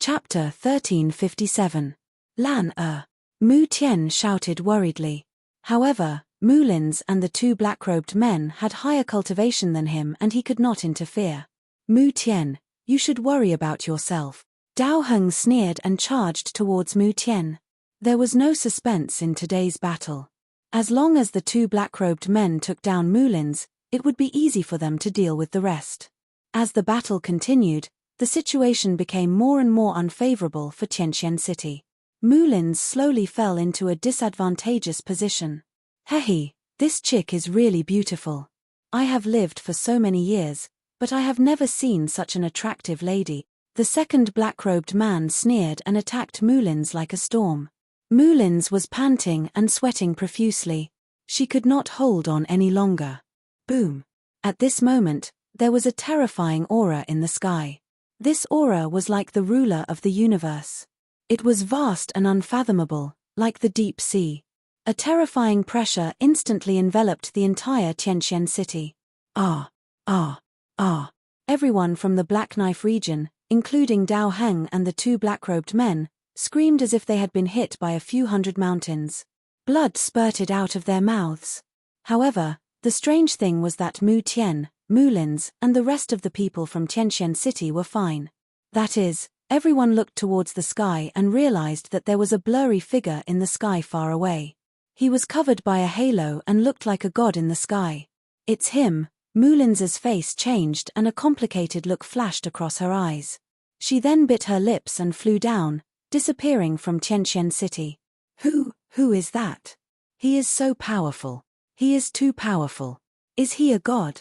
Chapter 1357. Lan. Mu Tian shouted worriedly. However, Mulins and the two black-robed men had higher cultivation than him and he could not interfere. Mu Tian, you should worry about yourself. Dao Heng sneered and charged towards Mu Tian. There was no suspense in today's battle. As long as the two black-robed men took down Mulins, it would be easy for them to deal with the rest. As the battle continued, the situation became more and more unfavorable for Tianqian City. Mulins slowly fell into a disadvantageous position. Hehe, this chick is really beautiful. I have lived for so many years, but I have never seen such an attractive lady. The second black-robed man sneered and attacked Mulins like a storm. Mulins was panting and sweating profusely. She could not hold on any longer. Boom. At this moment, there was a terrifying aura in the sky. This aura was like the ruler of the universe. It was vast and unfathomable, like the deep sea. A terrifying pressure instantly enveloped the entire Tianqian City. Everyone from the Black Knife region, including Dao Heng and the two black-robed men, screamed as if they had been hit by a few hundred mountains. Blood spurted out of their mouths. However, the strange thing was that Mu Tian, Mulins, and the rest of the people from Tianqian City were fine. That is, everyone looked towards the sky and realized that there was a blurry figure in the sky far away. He was covered by a halo and looked like a god in the sky. It's him. Mulins's face changed and a complicated look flashed across her eyes. She then bit her lips and flew down, disappearing from Tianqian City. Who is that? He is so powerful. He is too powerful. Is he a god?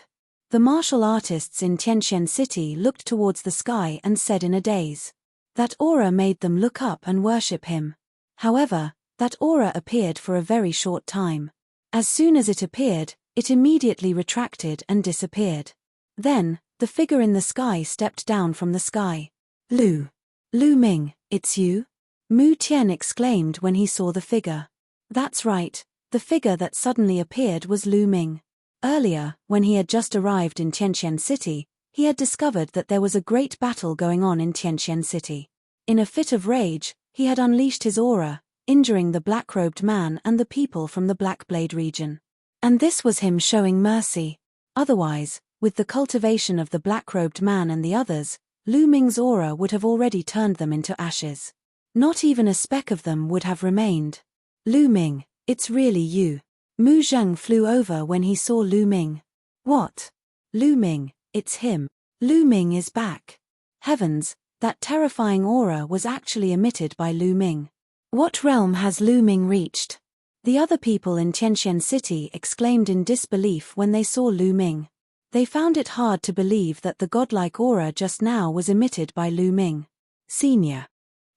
The martial artists in Tianqian City looked towards the sky and said in a daze. That aura made them look up and worship him. However, that aura appeared for a very short time. As soon as it appeared, it immediately retracted and disappeared. Then, the figure in the sky stepped down from the sky. Lu Ming, it's you? Mu Tian exclaimed when he saw the figure. That's right, the figure that suddenly appeared was Lu Ming. Earlier, when he had just arrived in Tianqian City, he had discovered that there was a great battle going on in Tianqian City. In a fit of rage, he had unleashed his aura, injuring the black-robed man and the people from the Black Blade region. And this was him showing mercy. Otherwise, with the cultivation of the black-robed man and the others, Lu Ming's aura would have already turned them into ashes. Not even a speck of them would have remained. Lu Ming, it's really you. Mu Zheng flew over when he saw Lu Ming. What? Lu Ming, it's him. Lu Ming is back. Heavens, that terrifying aura was actually emitted by Lu Ming. What realm has Lu Ming reached? The other people in Tianqian City exclaimed in disbelief when they saw Lu Ming. They found it hard to believe that the godlike aura just now was emitted by Lu Ming. Senior.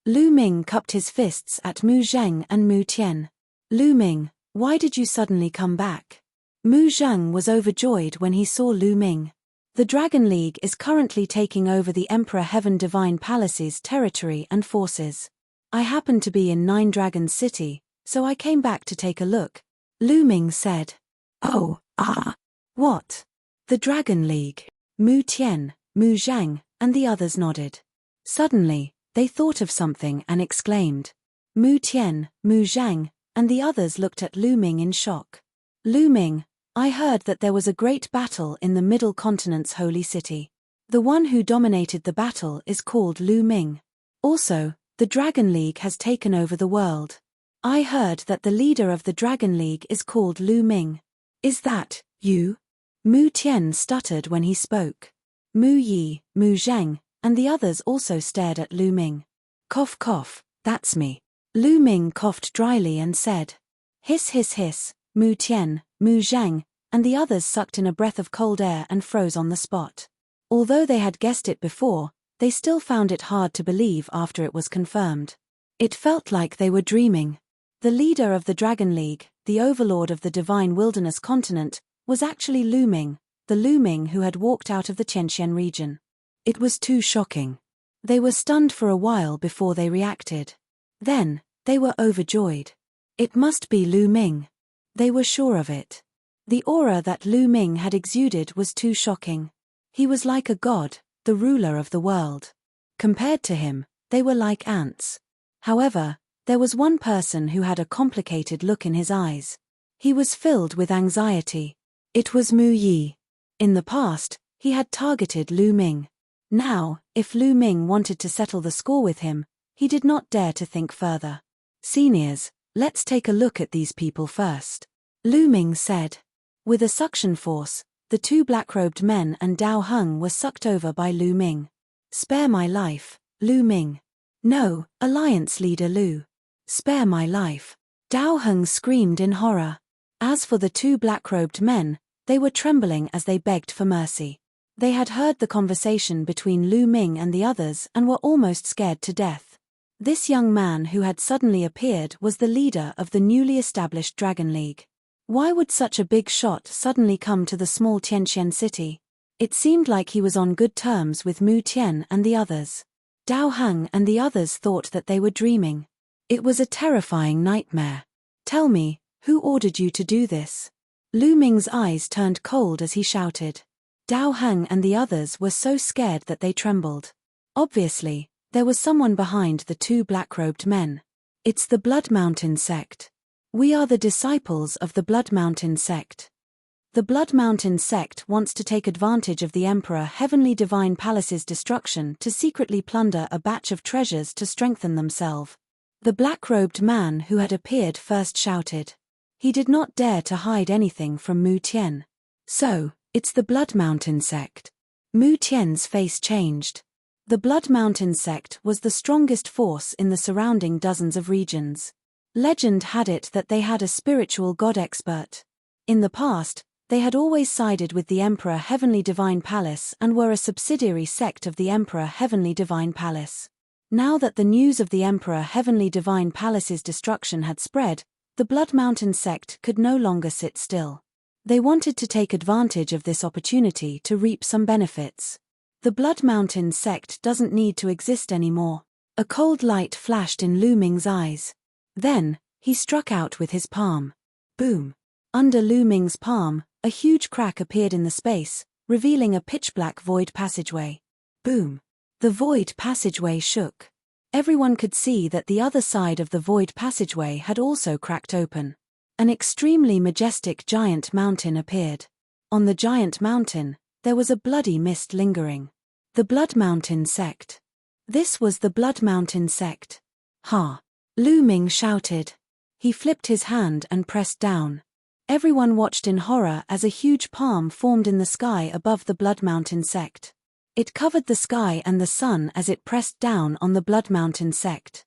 Lu Ming cupped his fists at Mu Zheng and Mu Tian. Lu Ming, why did you suddenly come back? Mu Zheng was overjoyed when he saw Lu Ming. The Dragon League is currently taking over the Emperor Heaven Divine Palace's territory and forces. I happened to be in Nine Dragons City, so I came back to take a look. Lu Ming said. What? The Dragon League. Mu Tian, Mu Zheng, and the others nodded. Suddenly, they thought of something and exclaimed. Mu Tian, Mu Zheng, and the others looked at Lu Ming in shock. Lu Ming, I heard that there was a great battle in the Middle Continent's holy city. The one who dominated the battle is called Lu Ming. Also, the Dragon League has taken over the world. I heard that the leader of the Dragon League is called Lu Ming. Is that you? Mu Tian stuttered when he spoke. Mu Yi, Mu Zheng, and the others also stared at Lu Ming. Cough cough, that's me. Lu Ming coughed dryly and said. Hiss hiss hiss, Mu Tian, Mu Zheng, and the others sucked in a breath of cold air and froze on the spot. Although they had guessed it before, they still found it hard to believe after it was confirmed. It felt like they were dreaming. The leader of the Dragon League, the overlord of the Divine Wilderness continent, was actually Lu Ming, the Lu Ming who had walked out of the Tianqian region. It was too shocking. They were stunned for a while before they reacted. Then, they were overjoyed. It must be Lu Ming. They were sure of it. The aura that Lu Ming had exuded was too shocking. He was like a god, the ruler of the world. Compared to him, They were like ants. However, there was one person who had a complicated look in his eyes. He was filled with anxiety. It was Mu Yi. In the past, he had targeted Lu Ming. Now, if Lu Ming wanted to settle the score with him, he did not dare to think further. Seniors, let's take a look at these people first. Lu Ming said. With a suction force, the two black-robed men and Dao Heng were sucked over by Lu Ming. Spare my life, Lu Ming. No, Alliance leader Lu. Spare my life. Dao Heng screamed in horror. As for the two black-robed men, they were trembling as they begged for mercy. They had heard the conversation between Lu Ming and the others and were almost scared to death. This young man who had suddenly appeared was the leader of the newly established Dragon League. Why would such a big shot suddenly come to the small Tianqian city? It seemed like he was on good terms with Mu Tian and the others. Dao Heng and the others thought that they were dreaming. It was a terrifying nightmare. Tell me, who ordered you to do this? Lu Ming's eyes turned cold as he shouted. Dao Heng and the others were so scared that they trembled. Obviously, there was someone behind the two black-robed men. It's the Blood Mountain sect. We are the disciples of the Blood Mountain sect. The Blood Mountain sect wants to take advantage of the Emperor Heavenly Divine Palace's destruction to secretly plunder a batch of treasures to strengthen themselves. The black-robed man who had appeared first shouted. He did not dare to hide anything from Mu Tian. So, it's the Blood Mountain sect. Mu Tian's face changed. The Blood Mountain sect was the strongest force in the surrounding dozens of regions. Legend had it that they had a spiritual god expert. In the past, they had always sided with the Emperor Heavenly Divine Palace and were a subsidiary sect of the Emperor Heavenly Divine Palace. Now that the news of the Emperor Heavenly Divine Palace's destruction had spread, the Blood Mountain sect could no longer sit still. They wanted to take advantage of this opportunity to reap some benefits. The Blood Mountain sect doesn't need to exist anymore. A cold light flashed in Lu Ming's eyes. Then, he struck out with his palm. Boom! Under Lu Ming's palm, a huge crack appeared in the space, revealing a pitch-black void passageway. Boom! The void passageway shook. Everyone could see that the other side of the void passageway had also cracked open. An extremely majestic giant mountain appeared. On the giant mountain, there was a bloody mist lingering. The Blood Mountain sect. This was the Blood Mountain sect. Ha! Lu Ming shouted. He flipped his hand and pressed down. Everyone watched in horror as a huge palm formed in the sky above the Blood Mountain sect. It covered the sky and the sun as it pressed down on the Blood Mountain sect.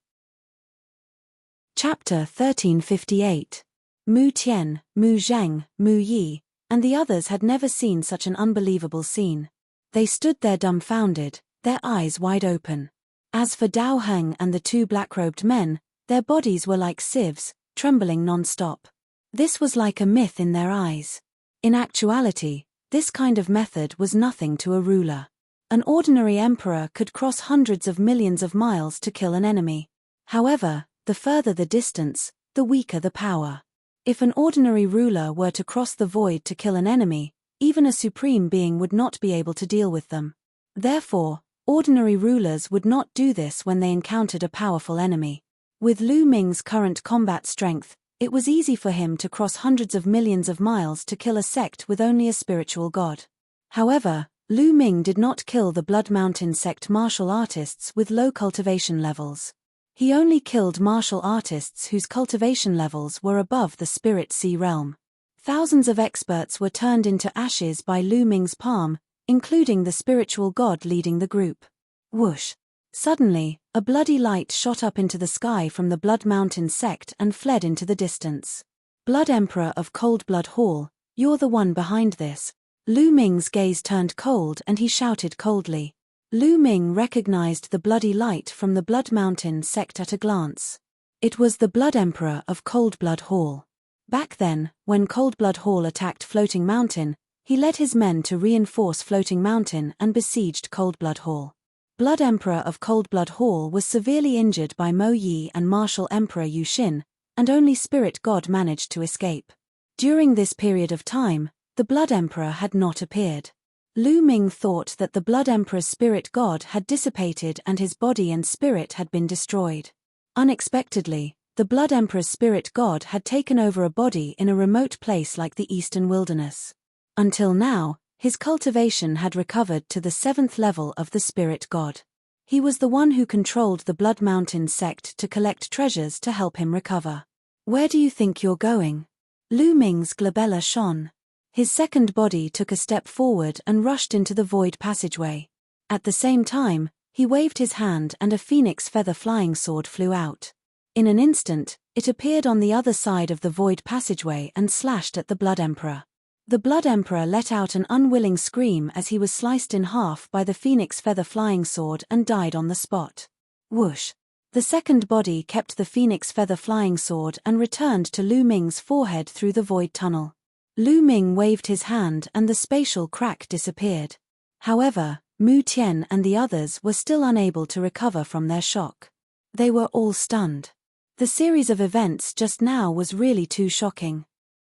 Chapter 1358. Mu Tian, Mu Zheng, Mu Yi, and the others had never seen such an unbelievable scene. They stood there dumbfounded, their eyes wide open. As for Dao Heng and the two black-robed men, their bodies were like sieves, trembling non-stop. This was like a myth in their eyes. In actuality, this kind of method was nothing to a ruler. An ordinary emperor could cross hundreds of millions of miles to kill an enemy. However, the further the distance, the weaker the power. If an ordinary ruler were to cross the void to kill an enemy, even a supreme being would not be able to deal with them. Therefore, ordinary rulers would not do this when they encountered a powerful enemy. With Lu Ming's current combat strength, it was easy for him to cross hundreds of millions of miles to kill a sect with only a spiritual god. However, Lu Ming did not kill the Blood Mountain sect martial artists with low cultivation levels. He only killed martial artists whose cultivation levels were above the Spirit Sea realm. Thousands of experts were turned into ashes by Lu Ming's palm, including the spiritual god leading the group. Whoosh! Suddenly, a bloody light shot up into the sky from the Blood Mountain sect and fled into the distance. Blood Emperor of Cold Blood Hall, you're the one behind this. Lu Ming's gaze turned cold and he shouted coldly. Lu Ming recognized the bloody light from the Blood Mountain sect at a glance. It was the Blood Emperor of Cold Blood Hall. Back then, when Cold Blood Hall attacked Floating Mountain, he led his men to reinforce Floating Mountain and besieged Cold Blood Hall. Blood Emperor of Cold Blood Hall was severely injured by Mo Yi and Martial Emperor Yu Xin, and only Spirit God managed to escape. During this period of time, the Blood Emperor had not appeared. Lu Ming thought that the Blood Emperor's spirit god had dissipated and his body and spirit had been destroyed. Unexpectedly, the Blood Emperor's spirit god had taken over a body in a remote place like the eastern wilderness. Until now, his cultivation had recovered to the 7th level of the spirit god. He was the one who controlled the Blood Mountain sect to collect treasures to help him recover. Where do you think you're going? Lu Ming's glabella shone. His second body took a step forward and rushed into the void passageway. At the same time, he waved his hand and a phoenix feather flying sword flew out. In an instant, it appeared on the other side of the void passageway and slashed at the Blood Emperor. The Blood Emperor let out an unwilling scream as he was sliced in half by the phoenix feather flying sword and died on the spot. Whoosh! The second body kept the phoenix feather flying sword and returned to Lu Ming's forehead through the void tunnel. Lu Ming waved his hand and the spatial crack disappeared. However, Mu Tian and the others were still unable to recover from their shock. They were all stunned. The series of events just now was really too shocking.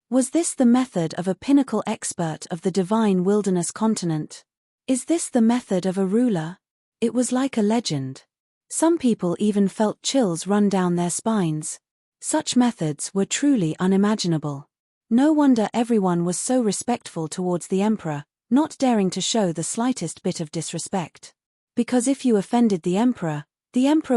Was this the method of a pinnacle expert of the divine wilderness continent? Is this the method of a ruler? It was like a legend. Some people even felt chills run down their spines. Such methods were truly unimaginable. No wonder everyone was so respectful towards the emperor, not daring to show the slightest bit of disrespect. Because if you offended the emperor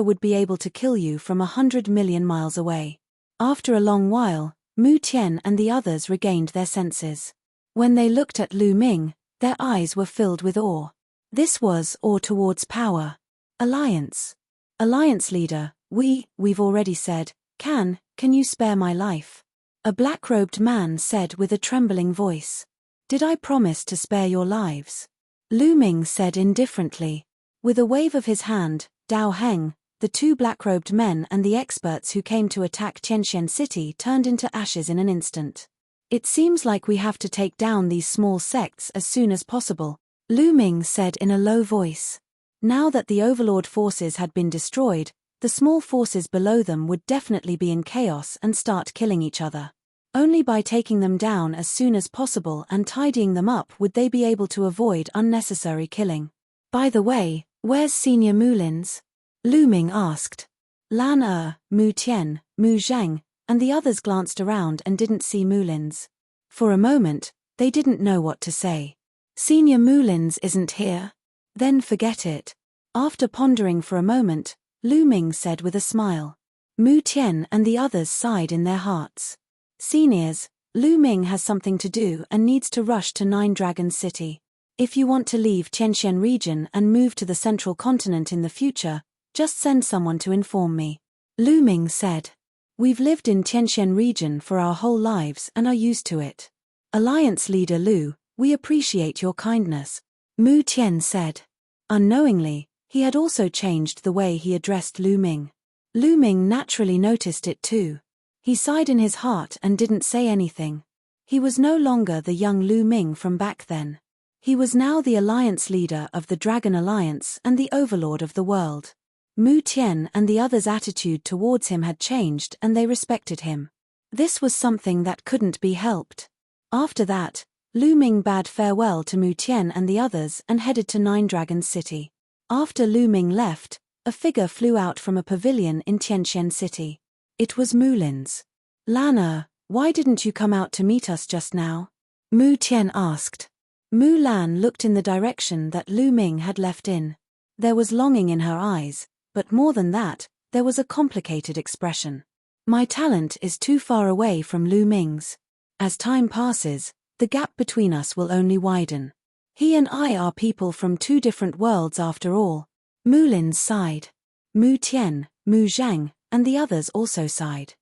would be able to kill you from 100 million miles away. After a long while, Mu Tian and the others regained their senses. When they looked at Lu Ming, their eyes were filled with awe. This was awe towards power. Alliance. Alliance leader, we've already said, can you spare my life? A black-robed man said with a trembling voice. Did I promise to spare your lives? Lu Ming said indifferently. With a wave of his hand, Dao Heng, the two black-robed men and the experts who came to attack Tianxian City turned into ashes in an instant. It seems like we have to take down these small sects as soon as possible, Lu Ming said in a low voice. Now that the overlord forces had been destroyed, the small forces below them would definitely be in chaos and start killing each other. Only by taking them down as soon as possible and tidying them up would they be able to avoid unnecessary killing. By the way, where's Senior Mulins? Lu Ming asked. Lan Mu Tian, Mu Zhang, and the others glanced around and didn't see Mulins. For a moment, they didn't know what to say. Senior Mulins isn't here? Then forget it. After pondering for a moment, Lu Ming said with a smile. Mu Tian and the others sighed in their hearts. Seniors, Lu Ming has something to do and needs to rush to Nine Dragons City. If you want to leave Tianxian region and move to the central continent in the future, just send someone to inform me. Lu Ming said. We've lived in Tianxian region for our whole lives and are used to it. Alliance leader Lu, we appreciate your kindness, Mu Tian said. Unknowingly, he had also changed the way he addressed Lu Ming. Lu Ming naturally noticed it too. He sighed in his heart and didn't say anything. He was no longer the young Lu Ming from back then. He was now the alliance leader of the Dragon Alliance and the overlord of the world. Mu Tian and the others' attitude towards him had changed and they respected him. This was something that couldn't be helped. After that, Lu Ming bade farewell to Mu Tian and the others and headed to Nine Dragons City. After Lu Ming left, a figure flew out from a pavilion in Tianxian City. It was Mulins. Lan why didn't you come out to meet us just now? Mu Tian asked. Mu Lan looked in the direction that Lu Ming had left in. There was longing in her eyes, but more than that, there was a complicated expression. My talent is too far away from Lu Ming's. As time passes, the gap between us will only widen. He and I are people from two different worlds after all. Mulin sighed. Mu Tian, Mu Zhang, and the others also sighed.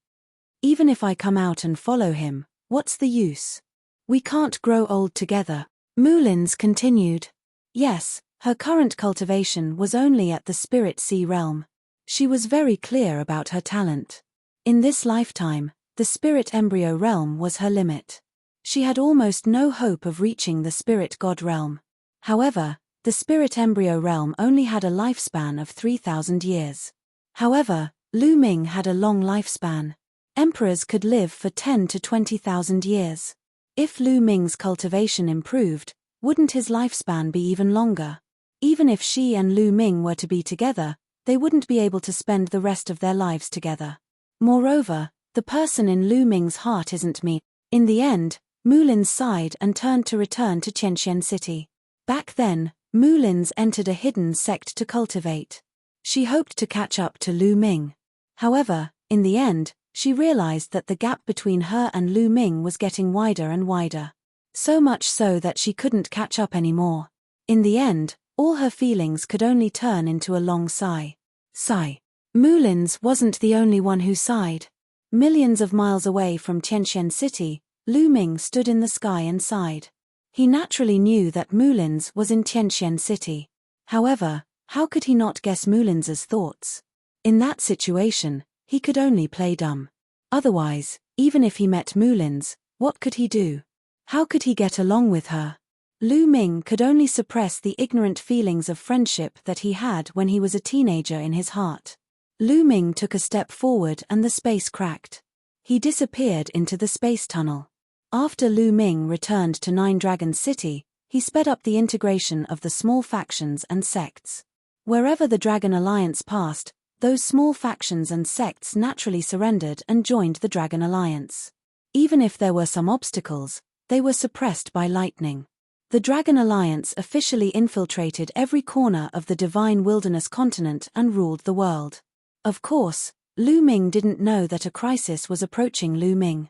Even if I come out and follow him, what's the use? We can't grow old together, Mulins continued. Yes, her current cultivation was only at the Spirit Sea realm. She was very clear about her talent. In this lifetime, the Spirit Embryo realm was her limit. She had almost no hope of reaching the Spirit God realm. However, the Spirit Embryo realm only had a lifespan of 3,000 years. However, Lu Ming had a long lifespan. Emperors could live for 10 to 20,000 years. If Lu Ming's cultivation improved, Wouldn't his lifespan be even longer? Even if she and Lu Ming were to be together, they wouldn't be able to spend the rest of their lives together. Moreover, the person in Lu Ming's heart isn't me. In the end, Mulin sighed and turned to return to Qianxian City. Back then, Mulins entered a hidden sect to cultivate. She hoped to catch up to Lu Ming. However, in the end, she realized that the gap between her and Lu Ming was getting wider and wider. So much so that she couldn't catch up anymore. In the end, all her feelings could only turn into a long sigh. Sigh. Mulins wasn't the only one who sighed. Millions of miles away from Qianxian City, Lu Ming stood in the sky and sighed. He naturally knew that Mulins was in Qianxian City. However, how could he not guess Mulins's thoughts? In that situation, he could only play dumb. Otherwise, even if he met Mulins, what could he do? How could he get along with her? Lu Ming could only suppress the ignorant feelings of friendship that he had when he was a teenager in his heart. Lu Ming took a step forward and the space cracked. He disappeared into the space tunnel. After Lu Ming returned to Nine Dragons City, he sped up the integration of the small factions and sects. Wherever the Dragon Alliance passed, those small factions and sects naturally surrendered and joined the Dragon Alliance. Even if there were some obstacles, they were suppressed by lightning. The Dragon Alliance officially infiltrated every corner of the Divine Wilderness continent and ruled the world. Of course, Lu Ming didn't know that a crisis was approaching Lu Ming.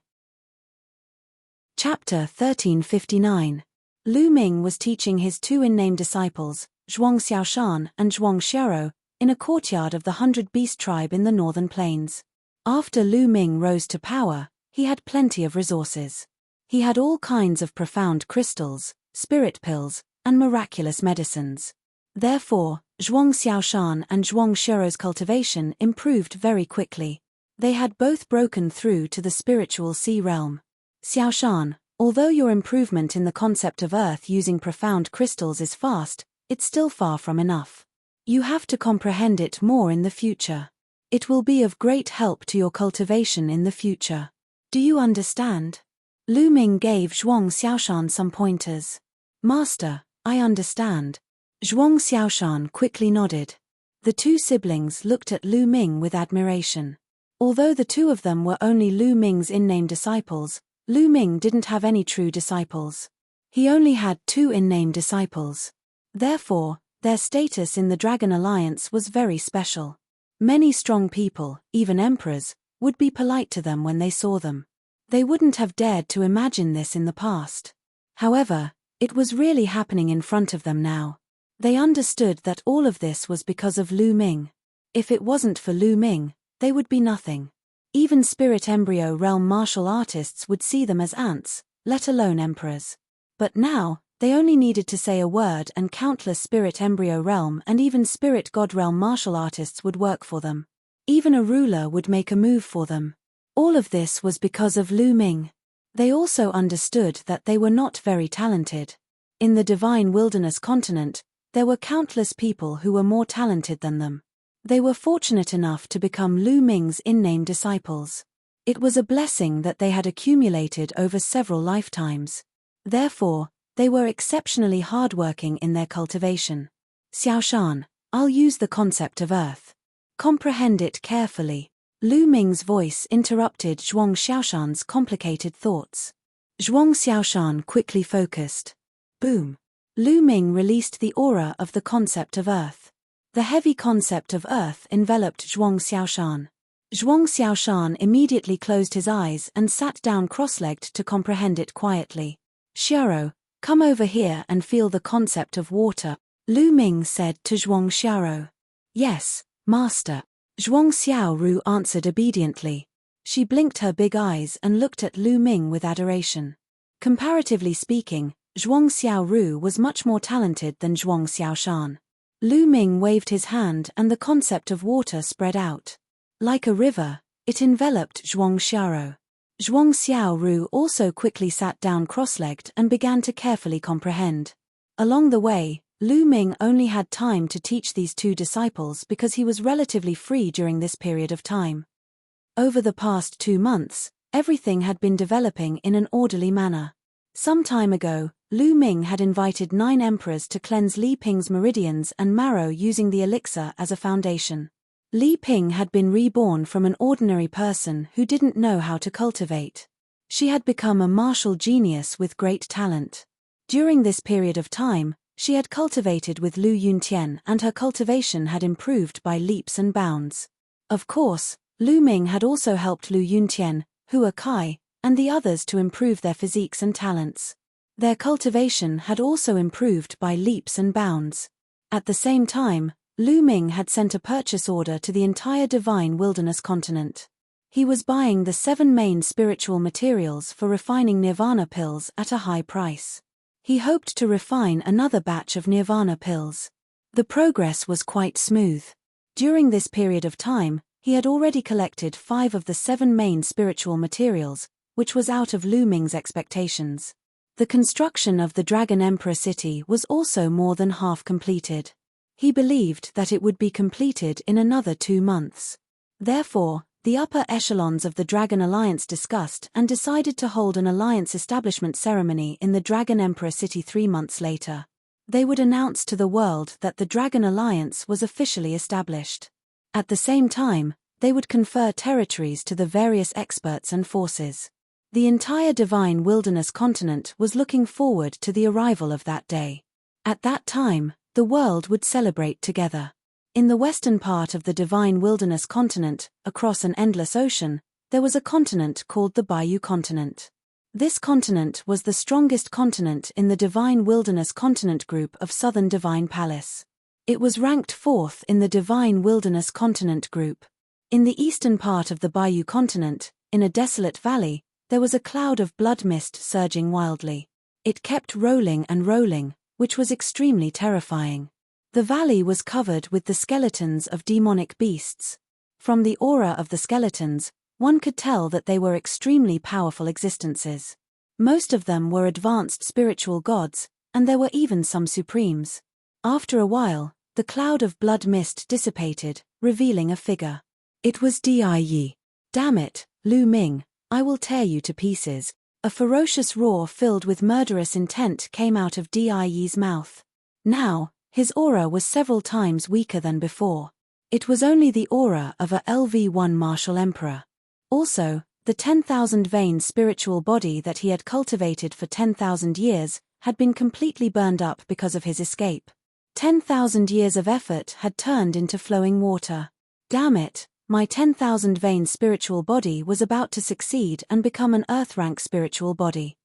Chapter 1359. Lu Ming was teaching his two in-name disciples, Zhuang Xiaoshan and Zhuang Xiero, in a courtyard of the 100 Beast tribe in the northern plains. After Lu Ming rose to power, he had plenty of resources. He had all kinds of profound crystals, spirit pills, and miraculous medicines. Therefore, Zhuang Xiaoshan and Zhuang Xiero's cultivation improved very quickly. They had both broken through to the spiritual sea realm. Xiaoshan, although your improvement in the concept of earth using profound crystals is fast, it's still far from enough. You have to comprehend it more in the future. It will be of great help to your cultivation in the future. Do you understand? Lu Ming gave Zhuang Xiaoshan some pointers. Master, I understand. Zhuang Xiaoshan quickly nodded. The two siblings looked at Lu Ming with admiration. Although the two of them were only Lu Ming's in-name disciples, Lu Ming didn't have any true disciples. He only had two in-name disciples. Therefore, their status in the Dragon Alliance was very special. Many strong people, even emperors, would be polite to them when they saw them. They wouldn't have dared to imagine this in the past. However, it was really happening in front of them now. They understood that all of this was because of Lu Ming. If it wasn't for Lu Ming, they would be nothing. Even spirit embryo realm martial artists would see them as ants, let alone emperors. But now, they only needed to say a word and countless spirit embryo realm and even spirit god realm martial artists would work for them. Even a ruler would make a move for them. All of this was because of Lu Ming. They also understood that they were not very talented. In the Divine Wilderness continent, there were countless people who were more talented than them. They were fortunate enough to become Lu Ming's in-name disciples. It was a blessing that they had accumulated over several lifetimes. Therefore, they were exceptionally hardworking in their cultivation. Xiaoshan, I'll use the concept of earth. Comprehend it carefully. Lu Ming's voice interrupted Zhuang Xiaoshan's complicated thoughts. Zhuang Xiaoshan quickly focused. Boom. Lu Ming released the aura of the concept of earth. The heavy concept of earth enveloped Zhuang Xiaoshan. Zhuang Xiaoshan immediately closed his eyes and sat down cross-legged to comprehend it quietly. Xiero, come over here and feel the concept of water, Lu Ming said to Zhuang Xiero. Yes, master. Zhuang Xiaoru answered obediently. She blinked her big eyes and looked at Lu Ming with adoration. Comparatively speaking, Zhuang Xiaoru was much more talented than Zhuang Xiaoshan. Lu Ming waved his hand and the concept of water spread out. Like a river, it enveloped Zhuang Xiaoro. Zhuang Xiaoru also quickly sat down cross-legged and began to carefully comprehend. Along the way, Lu Ming only had time to teach these two disciples because he was relatively free during this period of time. Over the past 2 months, everything had been developing in an orderly manner. Some time ago, Lu Ming had invited 9 emperors to cleanse Li Ping's meridians and marrow using the elixir as a foundation. Li Ping had been reborn from an ordinary person who didn't know how to cultivate. She had become a martial genius with great talent. During this period of time, she had cultivated with Lu Yuntian and her cultivation had improved by leaps and bounds. Of course, Lu Ming had also helped Lu Yuntian, Hua Kai, and the others to improve their physiques and talents. Their cultivation had also improved by leaps and bounds. At the same time, Lu Ming had sent a purchase order to the entire divine wilderness continent. He was buying the 7 main spiritual materials for refining nirvana pills at a high price. He hoped to refine another batch of nirvana pills. The progress was quite smooth. During this period of time, he had already collected 5 of the 7 main spiritual materials, which was out of Lu Ming's expectations. The construction of the Dragon Emperor city was also more than half completed. He believed that it would be completed in another 2 months. Therefore, the upper echelons of the Dragon Alliance discussed and decided to hold an alliance establishment ceremony in the Dragon Emperor city 3 months later. They would announce to the world that the Dragon Alliance was officially established. At the same time, they would confer territories to the various experts and forces. The entire divine wilderness continent was looking forward to the arrival of that day. At that time, the world would celebrate together. In the western part of the divine wilderness continent, across an endless ocean, there was a continent called the Bayou continent. This continent was the strongest continent in the divine wilderness continent group of southern divine palace. It was ranked 4th in the divine wilderness continent group. In the eastern part of the Bayou continent, in a desolate valley, there was a cloud of blood mist surging wildly. It kept rolling and rolling, which was extremely terrifying. The valley was covered with the skeletons of demonic beasts. From the aura of the skeletons, one could tell that they were extremely powerful existences. Most of them were advanced spiritual gods, and there were even some supremes. After a while, the cloud of blood mist dissipated, revealing a figure. It was Die. Damn it, Lu Ming, I will tear you to pieces. A ferocious roar filled with murderous intent came out of Die's mouth. Now, his aura was several times weaker than before. It was only the aura of a LV1 martial emperor. Also, the 10,000 vein spiritual body that he had cultivated for 10,000 years had been completely burned up because of his escape. 10,000 years of effort had turned into flowing water. Damn it, my 10,000 vein spiritual body was about to succeed and become an earth rank spiritual body.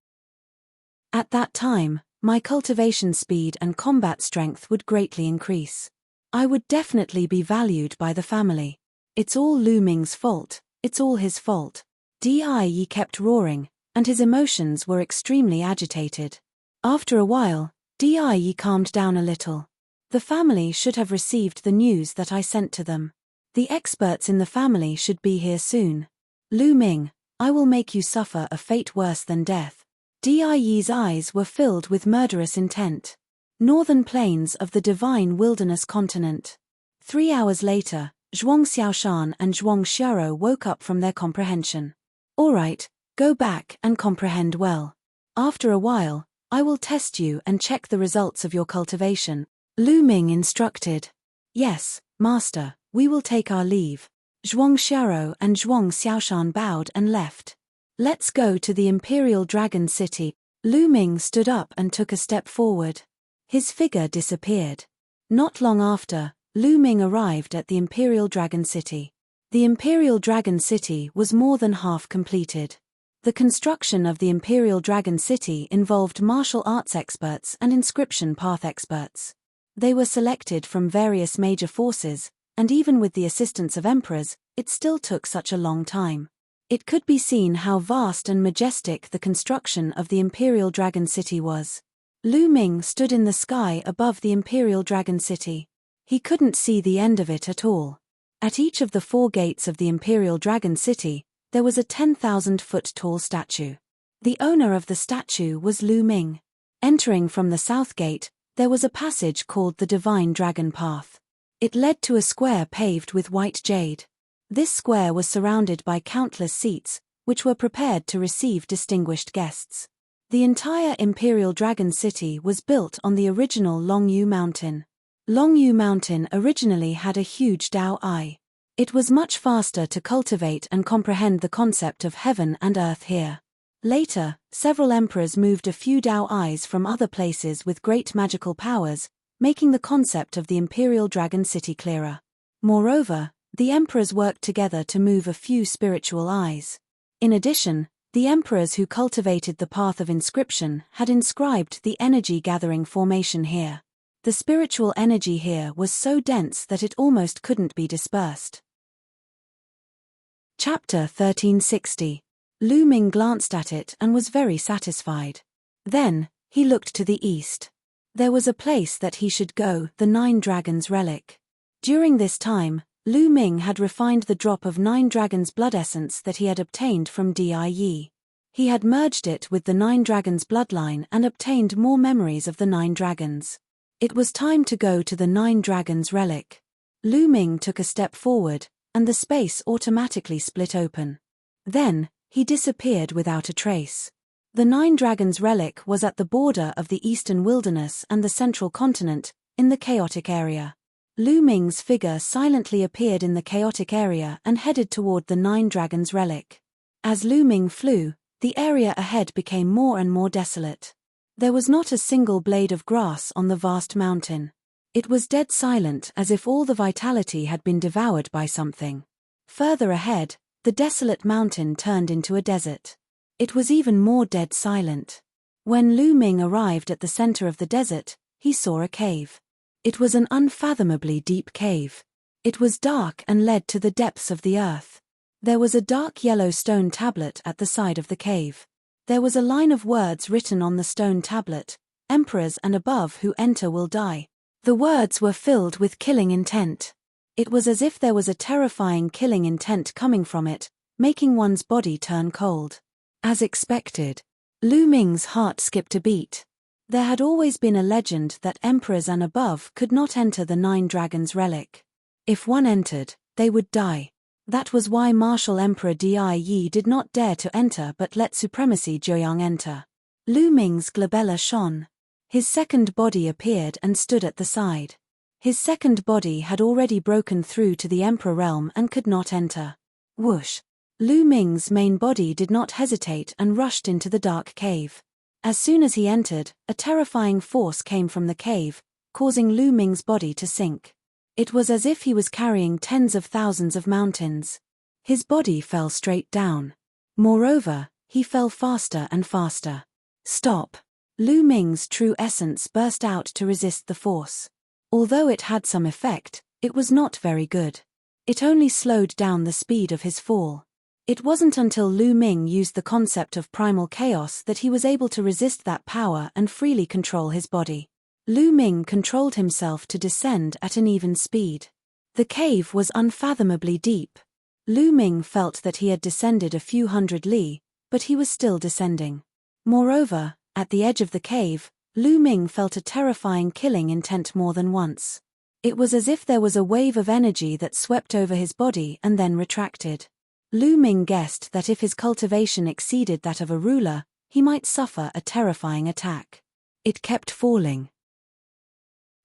At that time, my cultivation speed and combat strength would greatly increase. I would definitely be valued by the family. It's all Lu Ming's fault, it's all his fault. Die kept roaring, and his emotions were extremely agitated. After a while, Die calmed down a little. The family should have received the news that I sent to them. The experts in the family should be here soon. Lu Ming, I will make you suffer a fate worse than death. Die's eyes were filled with murderous intent. Northern plains of the divine wilderness continent. 3 hours later, Zhuang Xiaoshan and Zhuang Xiaro woke up from their comprehension. All right, go back and comprehend well. After a while, I will test you and check the results of your cultivation. Lu Ming instructed. Yes, master, we will take our leave. Zhuang Xiaro and Zhuang Xiaoshan bowed and left. Let's go to the Imperial Dragon City. Lu Ming stood up and took a step forward. His figure disappeared. Not long after, Lu Ming arrived at the Imperial Dragon City. The Imperial Dragon City was more than half completed. The construction of the Imperial Dragon City involved martial arts experts and inscription path experts. They were selected from various major forces, and even with the assistance of emperors, it still took such a long time. It could be seen how vast and majestic the construction of the Imperial Dragon City was. Lu Ming stood in the sky above the Imperial Dragon City. He couldn't see the end of it at all. At each of the 4 gates of the Imperial Dragon City, there was a 10,000-foot tall statue. The owner of the statue was Lu Ming. Entering from the south gate, there was a passage called the Divine Dragon Path. It led to a square paved with white jade. This square was surrounded by countless seats, which were prepared to receive distinguished guests. The entire Imperial Dragon City was built on the original Longyu Mountain. Longyu Mountain originally had a huge Dao Eye. It was much faster to cultivate and comprehend the concept of heaven and earth here. Later, several emperors moved a few Dao Eyes from other places with great magical powers, making the concept of the Imperial Dragon City clearer. Moreover, the emperors worked together to move a few spiritual eyes. In addition, the emperors who cultivated the path of inscription had inscribed the energy-gathering formation here. The spiritual energy here was so dense that it almost couldn't be dispersed. Chapter 1360. Lu Ming glanced at it and was very satisfied. Then, he looked to the east. There was a place that he should go, the Nine Dragons relic. During this time, Lu Ming had refined the drop of Nine Dragons blood essence that he had obtained from Die. He had merged it with the Nine Dragons bloodline and obtained more memories of the Nine Dragons. It was time to go to the Nine Dragons relic. Lu Ming took a step forward, and the space automatically split open. Then, he disappeared without a trace. The Nine Dragons relic was at the border of the eastern wilderness and the central continent, in the chaotic area. Lu Ming's figure silently appeared in the chaotic area and headed toward the Nine Dragons relic. As Lu Ming flew, the area ahead became more and more desolate. There was not a single blade of grass on the vast mountain. It was dead silent, as if all the vitality had been devoured by something. Further ahead, the desolate mountain turned into a desert. It was even more dead silent. When Lu Ming arrived at the center of the desert, he saw a cave. It was an unfathomably deep cave. It was dark and led to the depths of the earth. There was a dark yellow stone tablet at the side of the cave. There was a line of words written on the stone tablet: "Emperors and above who enter will die." The words were filled with killing intent. It was as if there was a terrifying killing intent coming from it, making one's body turn cold. As expected, Lu Ming's heart skipped a beat. There had always been a legend that emperors and above could not enter the Nine Dragons relic. If one entered, they would die. That was why Martial Emperor Die did not dare to enter but let Supremacy Joyang enter. Lu Ming's glabella shone. His second body appeared and stood at the side. His second body had already broken through to the Emperor realm and could not enter. Whoosh! Lu Ming's main body did not hesitate and rushed into the dark cave. As soon as he entered, a terrifying force came from the cave, causing Lu Ming's body to sink. It was as if he was carrying tens of thousands of mountains. His body fell straight down. Moreover, he fell faster and faster. Stop! Lu Ming's true essence burst out to resist the force. Although it had some effect, it was not very good. It only slowed down the speed of his fall. It wasn't until Lu Ming used the concept of primal chaos that he was able to resist that power and freely control his body. Lu Ming controlled himself to descend at an even speed. The cave was unfathomably deep. Lu Ming felt that he had descended a few hundred li, but he was still descending. Moreover, at the edge of the cave, Lu Ming felt a terrifying killing intent more than once. It was as if there was a wave of energy that swept over his body and then retracted. Lu Ming guessed that if his cultivation exceeded that of a ruler, he might suffer a terrifying attack. It kept falling.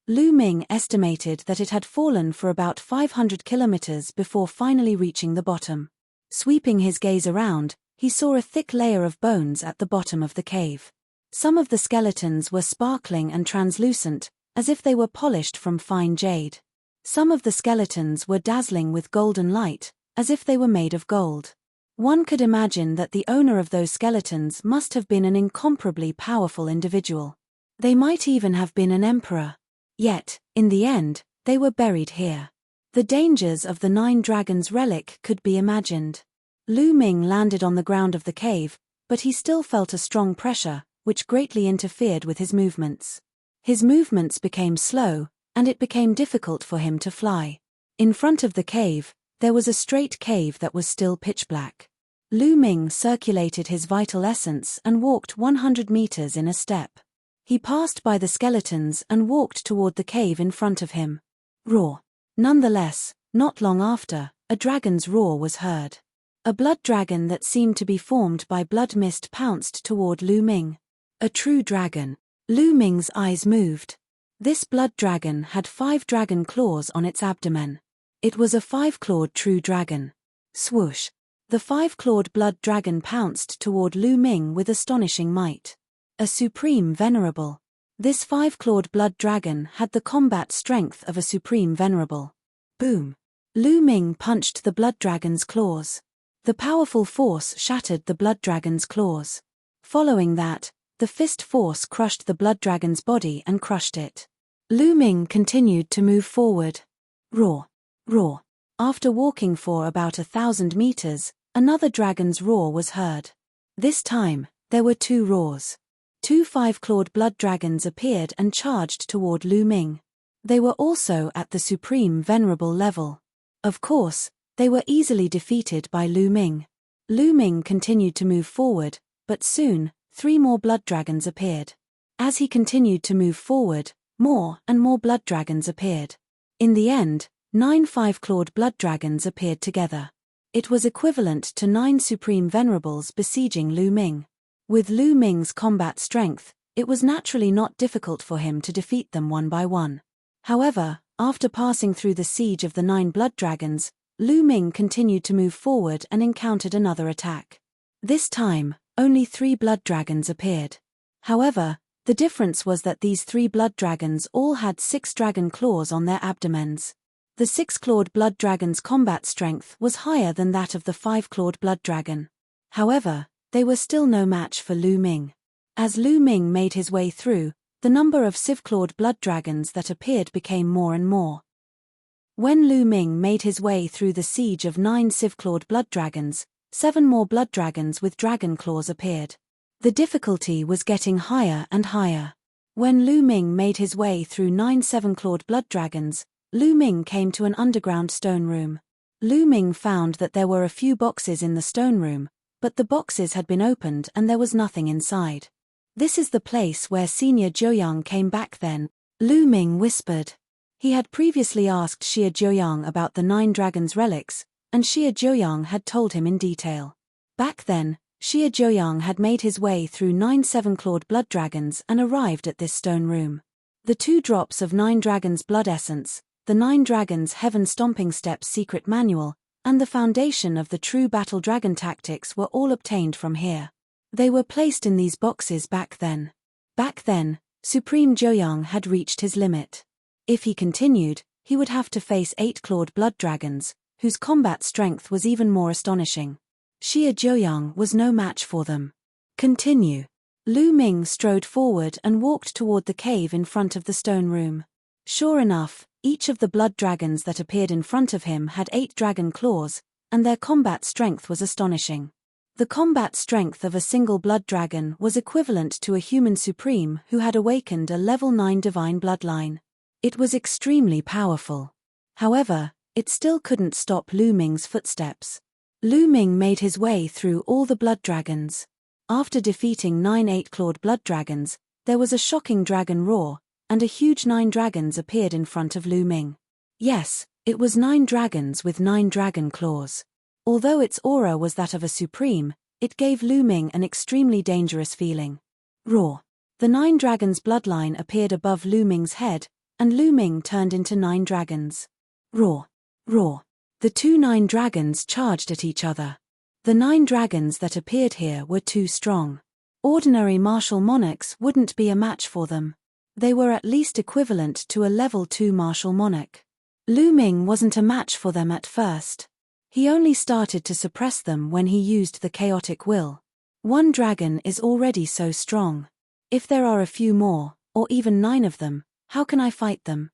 Lu Ming estimated that it had fallen for about 500 kilometers before finally reaching the bottom. Sweeping his gaze around, he saw a thick layer of bones at the bottom of the cave. Some of the skeletons were sparkling and translucent, as if they were polished from fine jade. Some of the skeletons were dazzling with golden light, as if they were made of gold. One could imagine that the owner of those skeletons must have been an incomparably powerful individual. They might even have been an emperor. Yet, in the end, they were buried here. The dangers of the Nine Dragons relic could be imagined. Lu Ming landed on the ground of the cave, but he still felt a strong pressure, which greatly interfered with his movements. His movements became slow, and it became difficult for him to fly. In front of the cave, there was a straight cave that was still pitch black. Lu Ming circulated his vital essence and walked 100 meters in a step. He passed by the skeletons and walked toward the cave in front of him. Roar! Nonetheless, not long after, a dragon's roar was heard. A blood dragon that seemed to be formed by blood mist pounced toward Lu Ming. A true dragon. Lu Ming's eyes moved. This blood dragon had 5 dragon claws on its abdomen. It was a 5-clawed true dragon. Swoosh! The 5-clawed blood dragon pounced toward Lu Ming with astonishing might. A supreme venerable. This 5-clawed blood dragon had the combat strength of a supreme venerable. Boom! Lu Ming punched the blood dragon's claws. The powerful force shattered the blood dragon's claws. Following that, the fist force crushed the blood dragon's body and crushed it. Lu Ming continued to move forward. Roar! Roar! After walking for about 1,000 meters, another dragon's roar was heard. This time, there were 2 roars. 2 5-clawed blood dragons appeared and charged toward Lu Ming. They were also at the supreme venerable level. Of course, they were easily defeated by Lu Ming. Lu Ming continued to move forward, but soon, 3 more blood dragons appeared. As he continued to move forward, more and more blood dragons appeared. In the end, 9 5-clawed blood dragons appeared together. It was equivalent to 9 supreme venerables besieging Lu Ming. With Lu Ming's combat strength, it was naturally not difficult for him to defeat them one by one. However, after passing through the siege of the 9 blood dragons, Lu Ming continued to move forward and encountered another attack. This time, only 3 blood dragons appeared. However, the difference was that these 3 blood dragons all had 6 dragon claws on their abdomens. The 6-clawed blood dragon's combat strength was higher than that of the 5-clawed blood dragon. However, they were still no match for Lu Ming. As Lu Ming made his way through, the number of sieve-clawed blood dragons that appeared became more and more. When Lu Ming made his way through the siege of 9 sieve-clawed blood dragons, 7 more blood dragons with dragon claws appeared. The difficulty was getting higher and higher. When Lu Ming made his way through 9 7-clawed blood dragons, Lu Ming came to an underground stone room. Lu Ming found that there were a few boxes in the stone room, but the boxes had been opened and there was nothing inside. This is the place where Senior Jiuyang came back then, Lu Ming whispered. He had previously asked Xie Jiuyang about the 9 dragons' relics, and Xie Jiuyang had told him in detail. Back then, Xie Jiuyang had made his way through 9 7-clawed blood dragons and arrived at this stone room. The 2 drops of 9 dragons' blood essence, the 9 dragons' heaven stomping steps secret manual, and the foundation of the true battle dragon tactics were all obtained from here. They were placed in these boxes back then. Back then, Supreme Jiuyang had reached his limit. If he continued, he would have to face 8-clawed blood dragons, whose combat strength was even more astonishing. Xie Jiuyang was no match for them. Continue. Lu Ming strode forward and walked toward the cave in front of the stone room. Sure enough, each of the blood dragons that appeared in front of him had 8 dragon claws, and their combat strength was astonishing. The combat strength of a single blood dragon was equivalent to a human supreme who had awakened a level 9 divine bloodline. It was extremely powerful. However, it still couldn't stop Lu Ming's footsteps. Lu Ming made his way through all the blood dragons. After defeating 9 8-clawed blood dragons, there was a shocking dragon roar, and a huge 9 dragons appeared in front of Lu Ming. Yes, it was 9 dragons with 9 dragon claws. Although its aura was that of a supreme, it gave Lu Ming an extremely dangerous feeling. Roar! The 9 dragons' bloodline appeared above Lu Ming's head, and Lu Ming turned into 9 dragons. Roar! Roar! The 2 9 dragons charged at each other. The 9 dragons that appeared here were too strong. Ordinary martial monarchs wouldn't be a match for them. They were at least equivalent to a level 2 martial monarch. Lu Ming wasn't a match for them at first. He only started to suppress them when he used the chaotic will. 1 dragon is already so strong. If there are a few more, or even 9 of them, how can I fight them?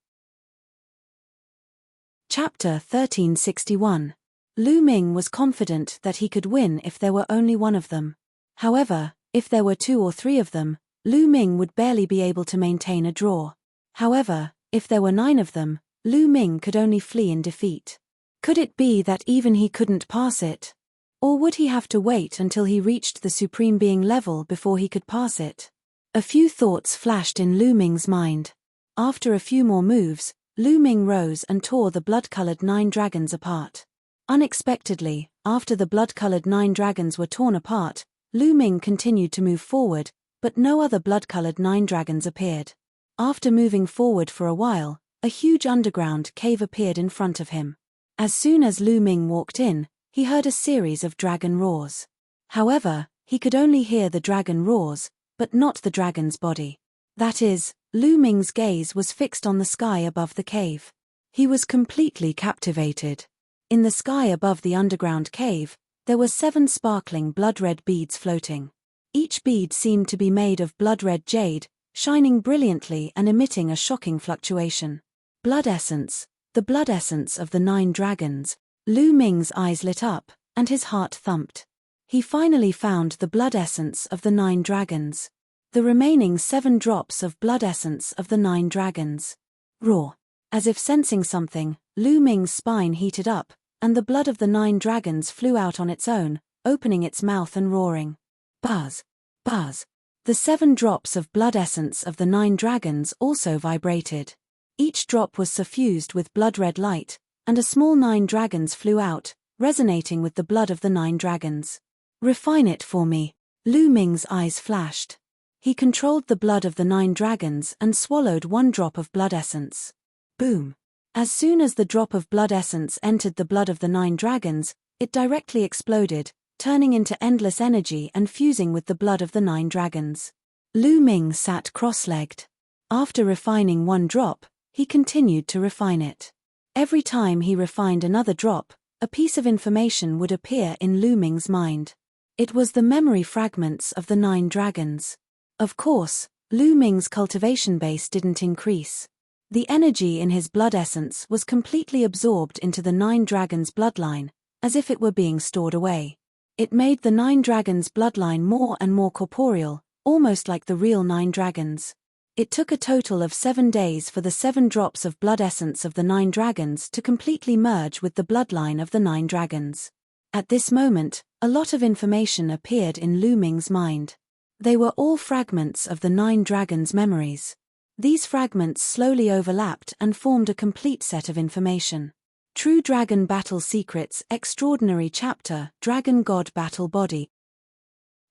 Chapter 1361. Lu Ming was confident that he could win if there were only 1 of them. However, if there were 2 or 3 of them, Lu Ming would barely be able to maintain a draw. However, if there were 9 of them, Lu Ming could only flee in defeat. Could it be that even he couldn't pass it? Or would he have to wait until he reached the Supreme Being level before he could pass it? A few thoughts flashed in Lu Ming's mind. After a few more moves, Lu Ming rose and tore the blood-colored 9 dragons apart. Unexpectedly, after the blood-colored 9 dragons were torn apart, Lu Ming continued to move forward, but no other blood-colored 9 dragons appeared. After moving forward for a while, a huge underground cave appeared in front of him. As soon as Lu Ming walked in, he heard a series of dragon roars. However, he could only hear the dragon roars, but not the dragon's body. That is, Lu Ming's gaze was fixed on the sky above the cave. He was completely captivated. In the sky above the underground cave, there were 7 sparkling blood-red beads floating. Each bead seemed to be made of blood-red jade, shining brilliantly and emitting a shocking fluctuation. Blood essence, the blood essence of the 9 dragons. Lu Ming's eyes lit up, and his heart thumped. He finally found the blood essence of the 9 dragons. The remaining 7 drops of blood essence of the 9 dragons. Raw. As if sensing something, Lu Ming's spine heated up, and the blood of the 9 dragons flew out on its own, opening its mouth and roaring. Buzz! Buzz! The 7 drops of blood essence of the 9 dragons also vibrated. Each drop was suffused with blood-red light, and a small 9 dragons flew out, resonating with the blood of the 9 dragons. Refine it for me. Lu Ming's eyes flashed. He controlled the blood of the 9 dragons and swallowed 1 drop of blood essence. Boom! As soon as the drop of blood essence entered the blood of the 9 dragons, it directly exploded, turning into endless energy and fusing with the blood of the 9 dragons. Lu Ming sat cross-legged. After refining 1 drop, he continued to refine it. Every time he refined another drop, a piece of information would appear in Lu Ming's mind. It was the memory fragments of the 9 dragons. Of course, Lu Ming's cultivation base didn't increase. The energy in his blood essence was completely absorbed into the 9 dragons' bloodline, as if it were being stored away. It made the 9 dragons' bloodline more and more corporeal, almost like the real 9 dragons. It took a total of 7 days for the 7 drops of blood essence of the 9 dragons to completely merge with the bloodline of the 9 dragons. At this moment, a lot of information appeared in Lu Ming's mind. They were all fragments of the 9 dragons' memories. These fragments slowly overlapped and formed a complete set of information. True Dragon Battle Secrets Extraordinary Chapter Dragon God Battle Body.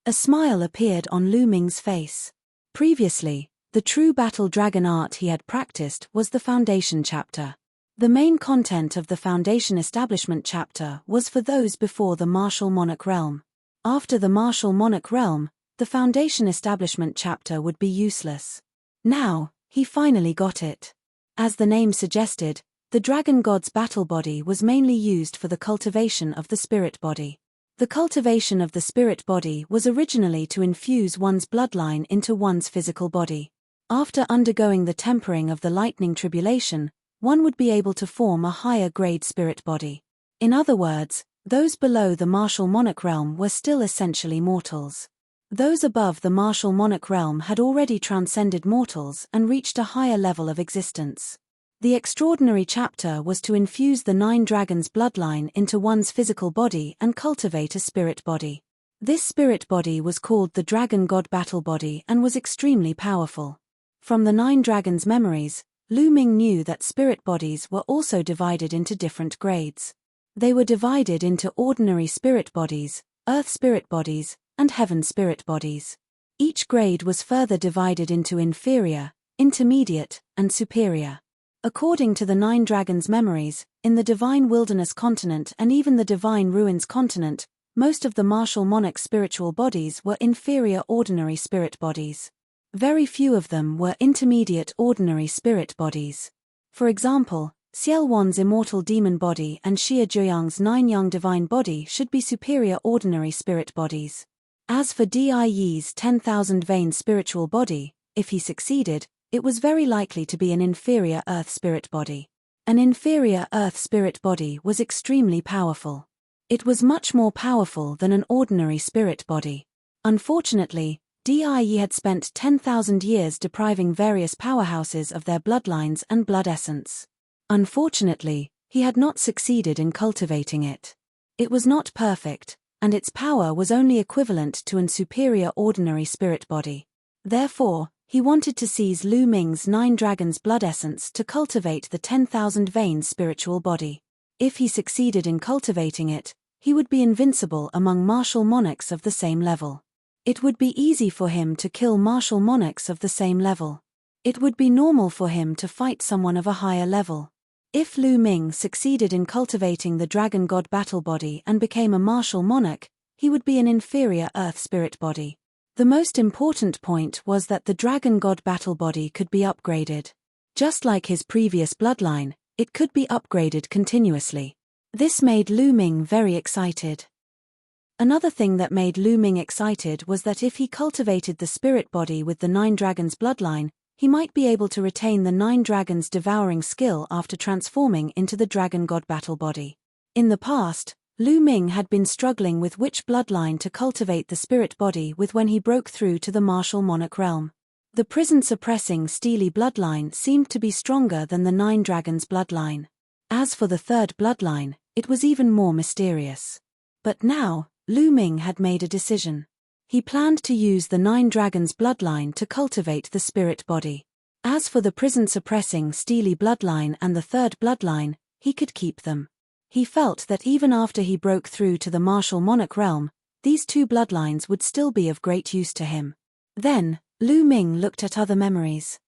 A smile appeared on Lu Ming's face. Previously, the true battle dragon art he had practiced was the Foundation chapter. The main content of the Foundation Establishment chapter was for those before the Martial Monarch realm. After the Martial Monarch realm, the Foundation Establishment chapter would be useless. Now, he finally got it. As the name suggested, the Dragon God's battle body was mainly used for the cultivation of the spirit body. The cultivation of the spirit body was originally to infuse one's bloodline into one's physical body. After undergoing the tempering of the lightning tribulation, one would be able to form a higher grade spirit body. In other words, those below the Martial Monarch realm were still essentially mortals. Those above the Martial Monarch realm had already transcended mortals and reached a higher level of existence. The extraordinary chapter was to infuse the 9 dragons' bloodline into one's physical body and cultivate a spirit body. This spirit body was called the Dragon God Battle Body and was extremely powerful. From the 9 dragons' memories, Lu Ming knew that spirit bodies were also divided into different grades. They were divided into ordinary spirit bodies, earth spirit bodies, and heaven spirit bodies. Each grade was further divided into inferior, intermediate, and superior. According to the 9 dragons' memories, in the Divine Wilderness continent and even the Divine Ruins continent, most of the Martial Monarch spiritual bodies were inferior ordinary spirit bodies. Very few of them were intermediate ordinary spirit bodies. For example, Xiao Wan's immortal demon body and Xia Zhuang's 9 young divine body should be superior ordinary spirit bodies. As for Di's 10,000 vein spiritual body, if he succeeded, it was very likely to be an inferior earth spirit body. An inferior earth spirit body was extremely powerful. It was much more powerful than an ordinary spirit body. Unfortunately, Di had spent 10,000 years depriving various powerhouses of their bloodlines and blood essence. Unfortunately, he had not succeeded in cultivating it. It was not perfect, and its power was only equivalent to an superior ordinary spirit body. Therefore, he wanted to seize Lu Ming's 9 dragons' blood essence to cultivate the 10,000 vein spiritual body. If he succeeded in cultivating it, he would be invincible among martial monarchs of the same level. It would be easy for him to kill martial monarchs of the same level. It would be normal for him to fight someone of a higher level. If Lu Ming succeeded in cultivating the dragon god battle body and became a martial monarch, he would be an inferior earth spirit body. The most important point was that the dragon god battle body could be upgraded. Just like his previous bloodline, it could be upgraded continuously. This made Lu Ming very excited. Another thing that made Lu Ming excited was that if he cultivated the spirit body with the 9 dragons bloodline, he might be able to retain the 9 dragons devouring skill after transforming into the dragon god battle body. In the past, Lu Ming had been struggling with which bloodline to cultivate the spirit body with when he broke through to the martial monarch realm. The prison-suppressing steely bloodline seemed to be stronger than the 9 dragons bloodline. As for the 3rd bloodline, it was even more mysterious. But now, Lu Ming had made a decision. He planned to use the 9 dragons bloodline to cultivate the spirit body. As for the prison-suppressing steely bloodline and the 3rd bloodline, he could keep them. He felt that even after he broke through to the martial monarch realm, these 2 bloodlines would still be of great use to him. Then, Lu Ming looked at other memories.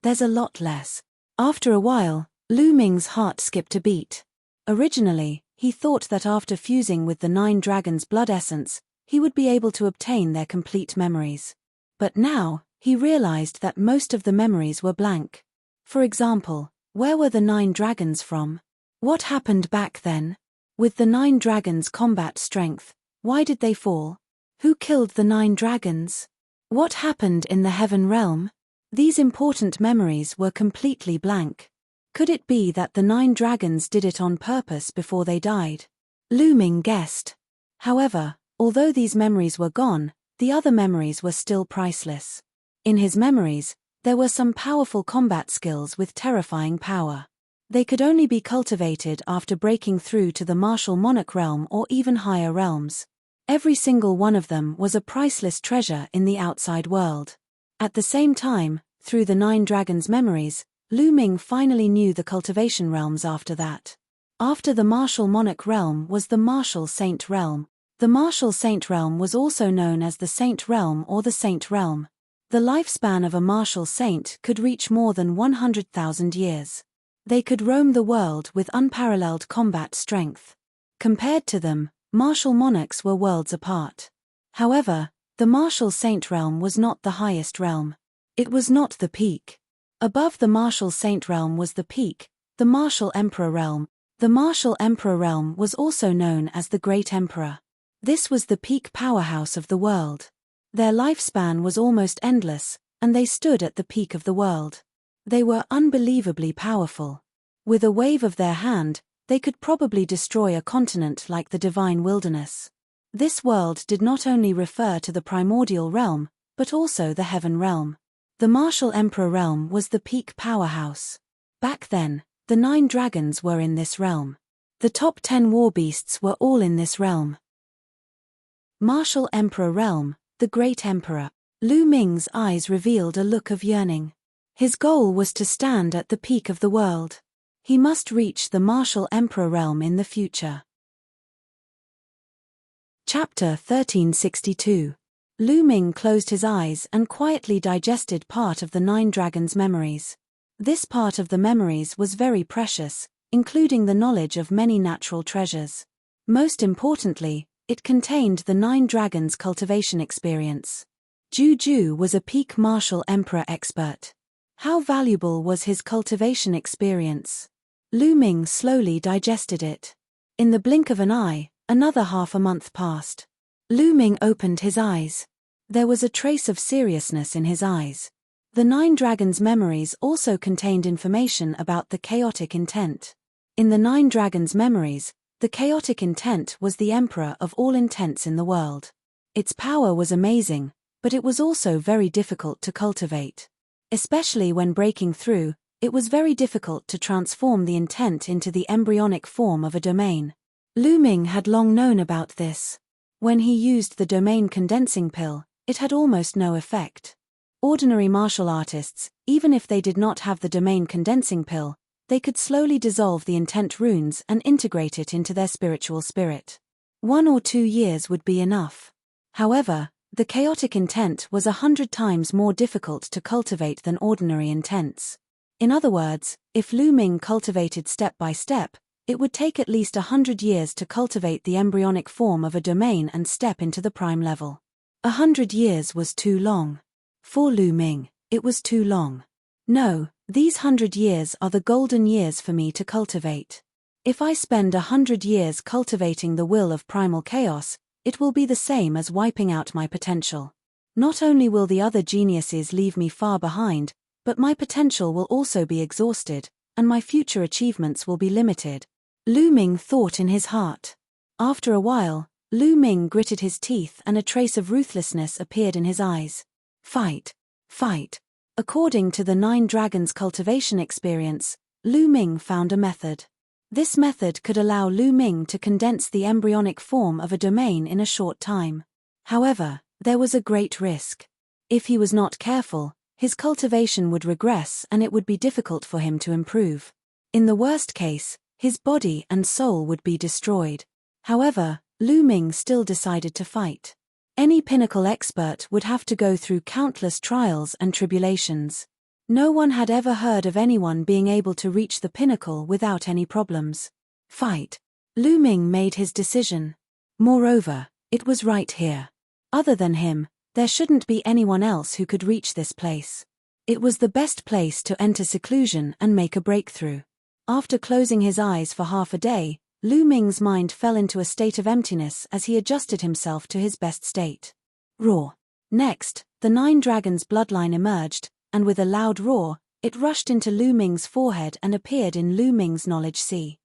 There's a lot less. After a while, Lu Ming's heart skipped a beat. Originally, he thought that after fusing with the 9 dragons' blood essence, he would be able to obtain their complete memories. But now, he realized that most of the memories were blank. For example, where were the 9 dragons from? What happened back then? With the 9 dragons' combat strength, why did they fall? Who killed the 9 dragons? What happened in the heaven realm? These important memories were completely blank. Could it be that the 9 dragons did it on purpose before they died? Lu Ming guessed. However, although these memories were gone, the other memories were still priceless. In his memories, there were some powerful combat skills with terrifying power. They could only be cultivated after breaking through to the martial monarch realm or even higher realms. Every single one of them was a priceless treasure in the outside world. At the same time, through the 9 dragons' memories, Lu Ming finally knew the cultivation realms after that. After the martial monarch realm was the martial saint realm. The martial saint realm was also known as the saint realm or the saint realm. The lifespan of a martial saint could reach more than 100,000 years. They could roam the world with unparalleled combat strength. Compared to them, martial monarchs were worlds apart. However, the martial saint realm was not the highest realm. It was not the peak. Above the martial saint realm was the peak, the martial emperor realm. The martial emperor realm was also known as the Great Emperor. This was the peak powerhouse of the world. Their lifespan was almost endless, and they stood at the peak of the world. They were unbelievably powerful. With a wave of their hand, they could probably destroy a continent like the divine wilderness. This world did not only refer to the primordial realm, but also the heaven realm. The martial emperor realm was the peak powerhouse. Back then, the 9 dragons were in this realm. The top 10 war beasts were all in this realm. Martial emperor realm, the great emperor. Lu Ming's eyes revealed a look of yearning. His goal was to stand at the peak of the world. He must reach the martial emperor realm in the future. Chapter 1362. Lu Ming closed his eyes and quietly digested part of the 9 dragons' memories. This part of the memories was very precious, including the knowledge of many natural treasures. Most importantly, it contained the 9 dragons' cultivation experience. Juju was a peak martial emperor expert. How valuable was his cultivation experience? Lu Ming slowly digested it. In the blink of an eye, another half a month passed. Lu Ming opened his eyes. There was a trace of seriousness in his eyes. The 9 dragons' memories also contained information about the chaotic intent. In the 9 dragons' memories, the chaotic intent was the emperor of all intents in the world. Its power was amazing, but it was also very difficult to cultivate. Especially when breaking through, it was very difficult to transform the intent into the embryonic form of a domain. Lu Ming had long known about this. When he used the domain condensing pill, it had almost no effect. Ordinary martial artists, even if they did not have the domain condensing pill, they could slowly dissolve the intent runes and integrate it into their spiritual spirit. 1 or 2 years would be enough. However, The chaotic intent was 100 times more difficult to cultivate than ordinary intents. In other words, if Lu Ming cultivated step by step, it would take at least 100 years to cultivate the embryonic form of a domain and step into the prime level. 100 years was too long. For Lu Ming, it was too long. No, these 100 years are the golden years for me to cultivate. If I spend 100 years cultivating the will of primal chaos, it will be the same as wiping out my potential. Not only will the other geniuses leave me far behind, but my potential will also be exhausted, and my future achievements will be limited. Lu Ming thought in his heart. After a while, Lu Ming gritted his teeth and a trace of ruthlessness appeared in his eyes. Fight. Fight. According to the 9 Dragons cultivation experience, Lu Ming found a method. This method could allow Lu Ming to condense the embryonic form of a domain in a short time. However, there was a great risk. If he was not careful, his cultivation would regress and it would be difficult for him to improve. In the worst case, his body and soul would be destroyed. However, Lu Ming still decided to fight. Any pinnacle expert would have to go through countless trials and tribulations. No one had ever heard of anyone being able to reach the pinnacle without any problems. Fight. Lu Ming made his decision. Moreover, it was right here. Other than him, there shouldn't be anyone else who could reach this place. It was the best place to enter seclusion and make a breakthrough. After closing his eyes for half a day, Lu Ming's mind fell into a state of emptiness as he adjusted himself to his best state. Roar. Next, the 9 Dragons bloodline emerged, and with a loud roar, it rushed into Lu Ming's forehead and appeared in Lu Ming's knowledge sea.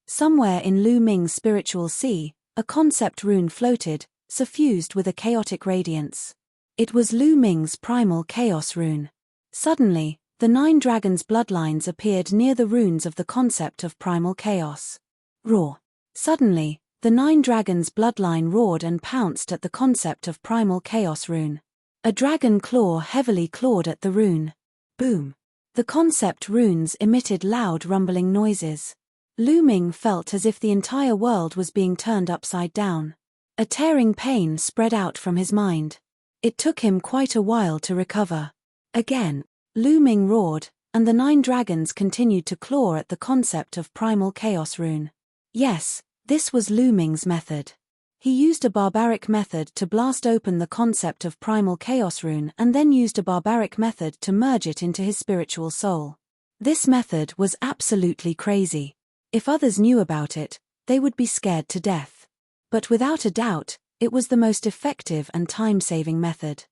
Somewhere in Lu Ming's spiritual sea, a concept rune floated, suffused with a chaotic radiance. It was Lu Ming's primal chaos rune. Suddenly, the 9 Dragons bloodlines appeared near the runes of the concept of primal chaos. Roar. Suddenly, the 9 Dragons bloodline roared and pounced at the concept of primal chaos rune. A dragon claw heavily clawed at the rune. Boom. The concept runes emitted loud rumbling noises. Lu Ming felt as if the entire world was being turned upside down. A tearing pain spread out from his mind. It took him quite a while to recover. Again, Lu Ming roared, and the 9 Dragons continued to claw at the concept of primal chaos rune. Yes, this was Lu Ming's method. He used a barbaric method to blast open the concept of primal chaos rune and then used a barbaric method to merge it into his spiritual soul. This method was absolutely crazy. If others knew about it, they would be scared to death. But without a doubt, it was the most effective and time-saving method.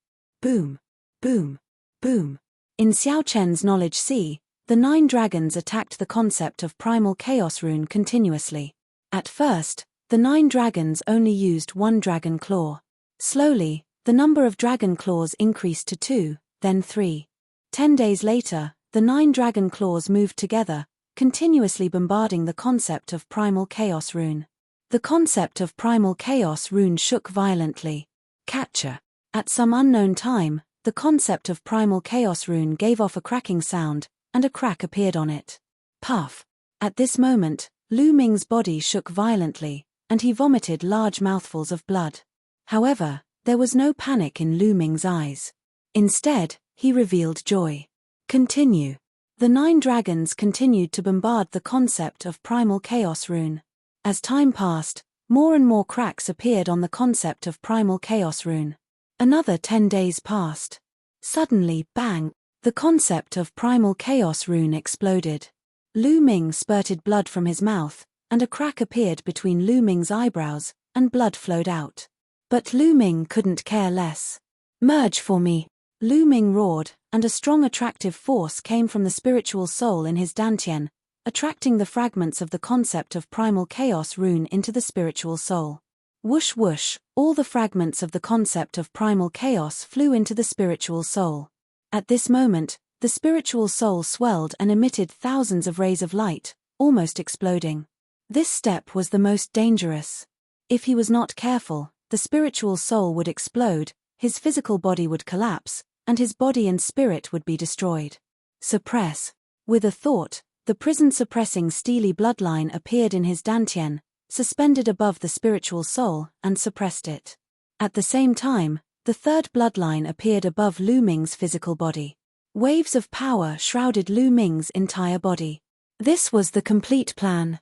Boom. Boom. Boom. In Xiao Chen's knowledge sea, the 9 Dragons attacked the concept of primal chaos rune continuously. At first, the 9 Dragons only used 1 dragon claw. Slowly, the number of dragon claws increased to 2, then 3. 10 days later, the 9 dragon claws moved together, continuously bombarding the concept of primal chaos rune. The concept of primal chaos rune shook violently. Catcher. At some unknown time, the concept of primal chaos rune gave off a cracking sound, and a crack appeared on it. Puff. At this moment, Lu Ming's body shook violently, and he vomited large mouthfuls of blood. However, there was no panic in Lu Ming's eyes. Instead, he revealed joy. Continue. The 9 Dragons continued to bombard the concept of primal chaos rune. As time passed, more and more cracks appeared on the concept of primal chaos rune. Another 10 days passed. Suddenly, bang! The concept of primal chaos rune exploded. Lu Ming spurted blood from his mouth, and a crack appeared between Lu Ming's eyebrows, and blood flowed out. But Lu Ming couldn't care less. Merge for me! Lu Ming roared, and a strong attractive force came from the spiritual soul in his dantian, attracting the fragments of the concept of primal chaos rune into the spiritual soul. Whoosh whoosh, all the fragments of the concept of primal chaos flew into the spiritual soul. At this moment, the spiritual soul swelled and emitted thousands of rays of light, almost exploding. This step was the most dangerous. If he was not careful, the spiritual soul would explode, his physical body would collapse, and his body and spirit would be destroyed. Suppress. With a thought, the prison-suppressing steely bloodline appeared in his dantian, suspended above the spiritual soul, and suppressed it. At the same time, the third bloodline appeared above Lu Ming's physical body. Waves of power shrouded Lu Ming's entire body. This was the complete plan.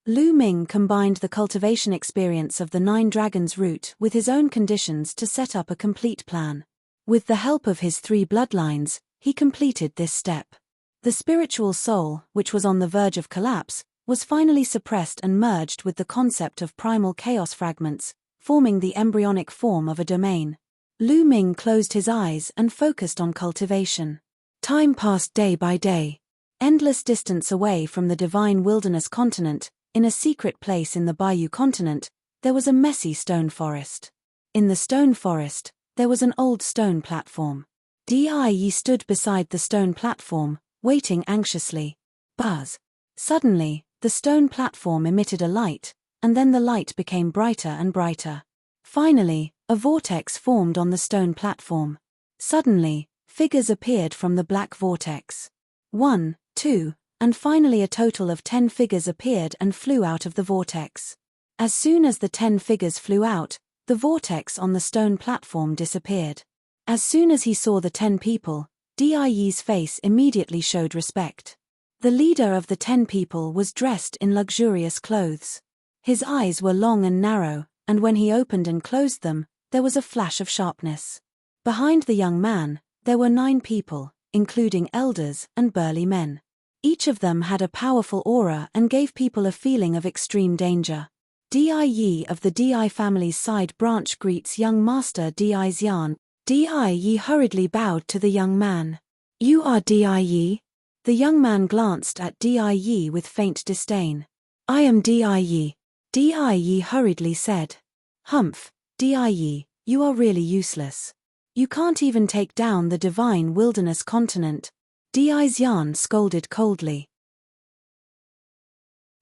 Lu Ming combined the cultivation experience of the 9 Dragons root with his own conditions to set up a complete plan. With the help of his 3 bloodlines, he completed this step. The spiritual soul, which was on the verge of collapse, was finally suppressed and merged with the concept of primal chaos fragments, forming the embryonic form of a domain. Lu Ming closed his eyes and focused on cultivation. Time passed day by day. Endless distance away from the divine wilderness continent, in a secret place in the Bayou continent, there was a messy stone forest. In the stone forest, there was an old stone platform. Yi stood beside the stone platform, waiting anxiously. Buzz. Suddenly, the stone platform emitted a light, and then the light became brighter and brighter. Finally, a vortex formed on the stone platform. Suddenly, figures appeared from the black vortex. 1, 2, and finally a total of 10 figures appeared and flew out of the vortex. As soon as the 10 figures flew out, the vortex on the stone platform disappeared. As soon as he saw the 10 people, Yi's face immediately showed respect. The leader of the 10 people was dressed in luxurious clothes. His eyes were long and narrow, and when he opened and closed them, there was a flash of sharpness. Behind the young man, there were 9 people, including elders and burly men. Each of them had a powerful aura and gave people a feeling of extreme danger. Yi of the Di family's side branch greets young master Di Xian. Yi hurriedly bowed to the young man. "You are Yi?" The young man glanced at Yi with faint disdain. "I am Yi." Yi hurriedly said. "Humph, Yi, you are really useless. You can't even take down the divine wilderness continent." Di Xian scolded coldly.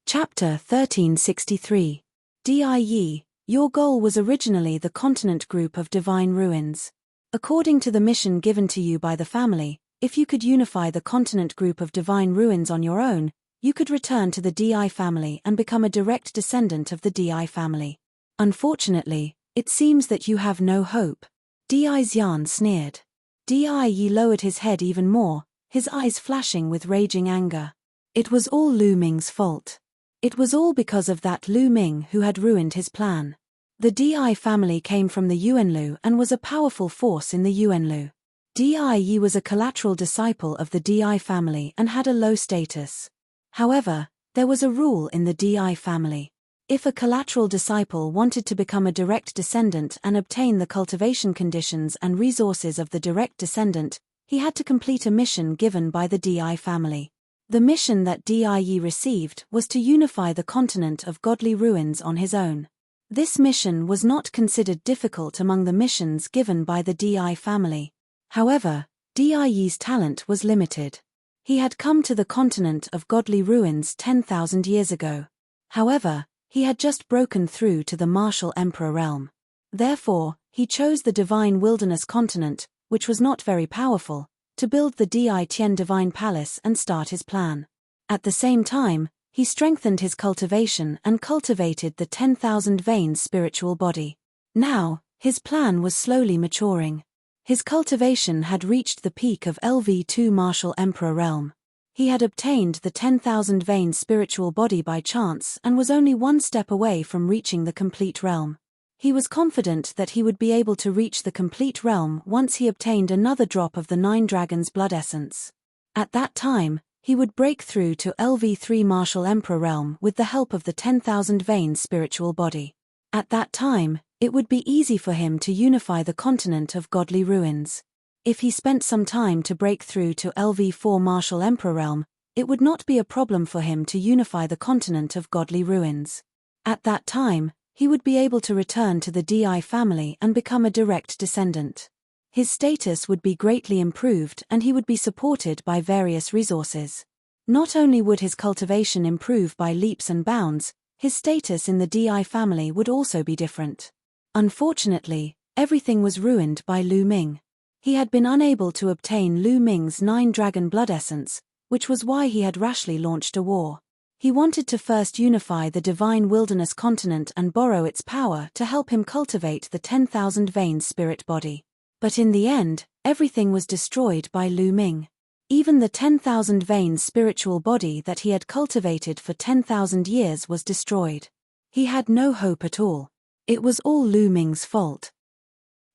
Chapter 1363. Yi, your goal was originally the continent group of divine ruins. According to the mission given to you by the family, if you could unify the continent group of divine ruins on your own, you could return to the Di family and become a direct descendant of the Di family. Unfortunately, it seems that you have no hope. Di Xian sneered. Yi lowered his head even more, his eyes flashing with raging anger. It was all Lu Ming's fault. It was all because of that Lu Ming who had ruined his plan. The Di family came from the Yuanlu and was a powerful force in the Yuanlu. Yi was a collateral disciple of the Di family and had a low status. However, there was a rule in the Di family. If a collateral disciple wanted to become a direct descendant and obtain the cultivation conditions and resources of the direct descendant, he had to complete a mission given by the Di family. The mission that Yi received was to unify the continent of godly ruins on his own. This mission was not considered difficult among the missions given by the Di family. However, Yi's talent was limited. He had come to the continent of godly ruins 10,000 years ago. However, he had just broken through to the martial emperor realm. Therefore, he chose the divine wilderness continent, which was not very powerful, to build the Di Tian divine palace and start his plan. At the same time, he strengthened his cultivation and cultivated the 10,000 veins spiritual body. Now, his plan was slowly maturing. His cultivation had reached the peak of LV2 martial emperor realm. He had obtained the 10,000 veins spiritual body by chance and was only one step away from reaching the complete realm. He was confident that he would be able to reach the complete realm once he obtained another drop of the 9 Dragons' blood essence. At that time, he would break through to LV3 martial emperor realm with the help of the 10,000 veins spiritual body. At that time, it would be easy for him to unify the continent of godly ruins. If he spent some time to break through to LV4 martial emperor realm, it would not be a problem for him to unify the continent of godly ruins. At that time, he would be able to return to the Di family and become a direct descendant. His status would be greatly improved and he would be supported by various resources. Not only would his cultivation improve by leaps and bounds, his status in the Di family would also be different. Unfortunately, everything was ruined by Lu Ming. He had been unable to obtain Lu Ming's 9 dragon blood essence, which was why he had rashly launched a war. He wanted to first unify the divine wilderness continent and borrow its power to help him cultivate the 10,000 veins spirit body. But in the end, everything was destroyed by Lu Ming. Even the 10,000 veins spiritual body that he had cultivated for 10,000 years was destroyed. He had no hope at all. It was all Lu Ming's fault.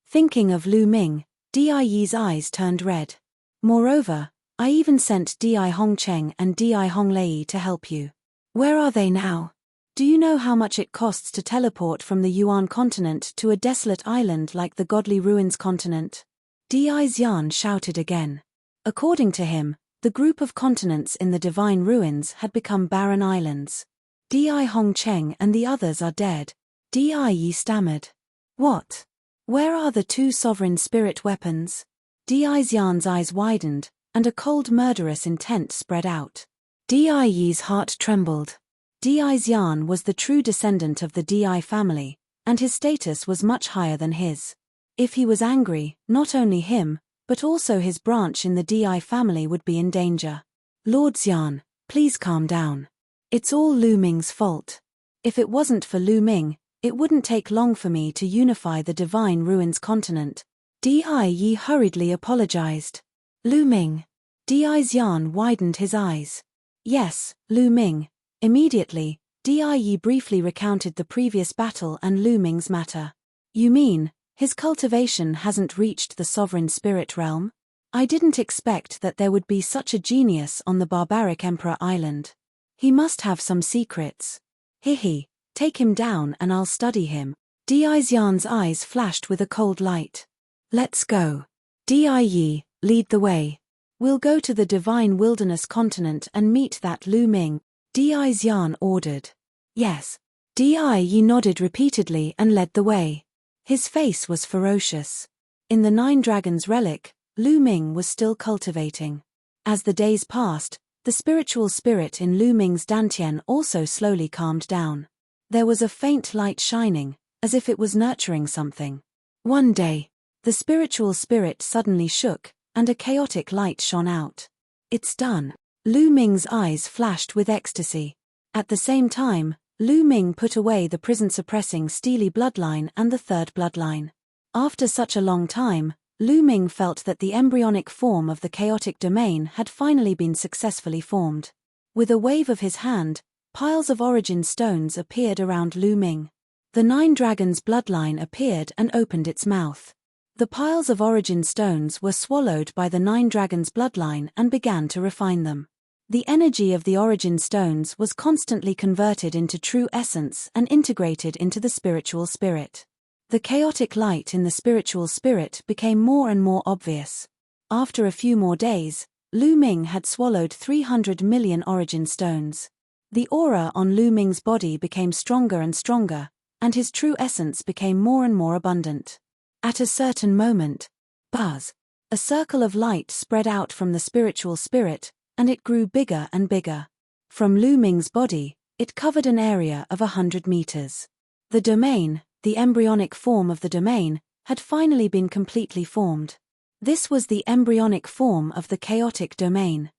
Thinking of Lu Ming, Di's eyes turned red. Moreover, I even sent Di Hongcheng and Di Honglei to help you. Where are they now? Do you know how much it costs to teleport from the Yuan continent to a desolate island like the Godly Ruins continent? Di Xian shouted again. According to him, the group of continents in the Divine Ruins had become barren islands. Di Hongcheng and the others are dead. Di stammered. What? Where are the two sovereign spirit weapons? Di Xian's eyes widened, and a cold murderous intent spread out. Di's heart trembled. Di Xian was the true descendant of the Di family, and his status was much higher than his. If he was angry, not only him, but also his branch in the Di family would be in danger. Lord Xian, please calm down. It's all Lu Ming's fault. If it wasn't for Lu Ming, it wouldn't take long for me to unify the Divine Ruins continent. Di hurriedly apologized. Lu Ming. Di Xian widened his eyes. Yes, Lu Ming. Immediately, Di briefly recounted the previous battle and Lu Ming's matter. You mean, his cultivation hasn't reached the sovereign spirit realm? I didn't expect that there would be such a genius on the barbaric Emperor Island. He must have some secrets. Hihi, take him down and I'll study him. Di Xian's eyes flashed with a cold light. Let's go. Di, lead the way. We'll go to the Divine Wilderness continent and meet that Lu Ming. Di Xian ordered. Yes. Di nodded repeatedly and led the way. His face was ferocious. In the Nine Dragons relic, Lu Ming was still cultivating. As the days passed, the spiritual spirit in Lu Ming's dantian also slowly calmed down. There was a faint light shining, as if it was nurturing something. One day, the spiritual spirit suddenly shook, and a chaotic light shone out. It's done. Lu Ming's eyes flashed with ecstasy. At the same time, Lu Ming put away the prison-suppressing steely bloodline and the third bloodline. After such a long time, Lu Ming felt that the embryonic form of the chaotic domain had finally been successfully formed. With a wave of his hand, piles of origin stones appeared around Lu Ming. The Nine Dragons bloodline appeared and opened its mouth. The piles of origin stones were swallowed by the Nine Dragons bloodline and began to refine them. The energy of the origin stones was constantly converted into true essence and integrated into the spiritual spirit. The chaotic light in the spiritual spirit became more and more obvious. After a few more days, Lu Ming had swallowed 300 million origin stones. The aura on Lu Ming's body became stronger and stronger, and his true essence became more and more abundant. At a certain moment, buzz, a circle of light spread out from the spiritual spirit, and it grew bigger and bigger. From Lu Ming's body, it covered an area of 100 meters. The domain, the embryonic form of the domain, had finally been completely formed. This was the embryonic form of the chaotic domain.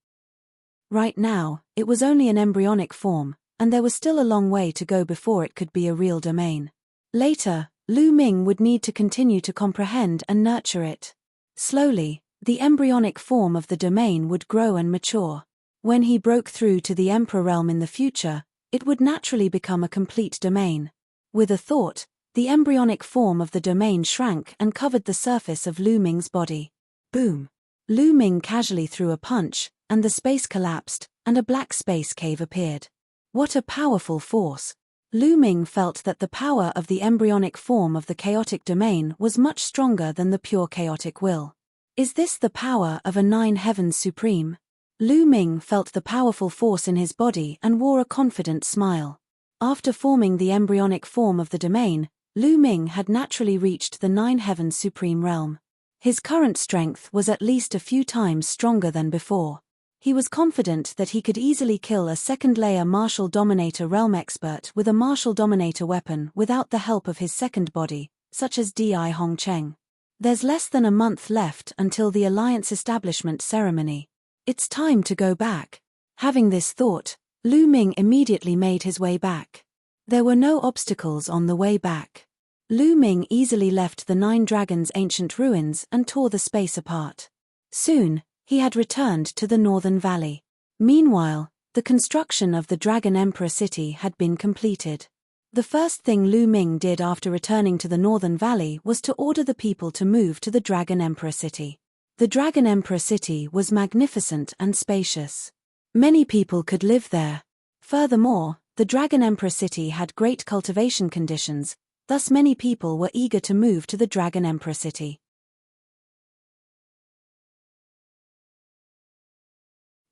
Right now, it was only an embryonic form, and there was still a long way to go before it could be a real domain. Later, Lu Ming would need to continue to comprehend and nurture it. Slowly, the embryonic form of the domain would grow and mature. When he broke through to the Emperor realm in the future, it would naturally become a complete domain. With a thought, the embryonic form of the domain shrank and covered the surface of Lu Ming's body. Boom! Lu Ming casually threw a punch, and the space collapsed, and a black space cave appeared. What a powerful force! Lu Ming felt that the power of the embryonic form of the chaotic domain was much stronger than the pure chaotic will. Is this the power of a Nine Heavens Supreme? Lu Ming felt the powerful force in his body and wore a confident smile. After forming the embryonic form of the domain, Lu Ming had naturally reached the Nine Heavens Supreme realm. His current strength was at least a few times stronger than before. He was confident that he could easily kill a second-layer Martial Dominator realm expert with a Martial Dominator weapon without the help of his second body, such as Di Hongcheng. There's less than a month left until the Alliance establishment ceremony. It's time to go back. Having this thought, Lu Ming immediately made his way back. There were no obstacles on the way back. Lu Ming easily left the 9 dragons' ancient ruins and tore the space apart. Soon, he had returned to the northern valley. Meanwhile, the construction of the Dragon Emperor city had been completed. The first thing Lu Ming did after returning to the northern valley was to order the people to move to the Dragon Emperor city. The Dragon Emperor city was magnificent and spacious. Many people could live there. Furthermore, the Dragon Emperor city had great cultivation conditions, thus many people were eager to move to the Dragon Emperor city.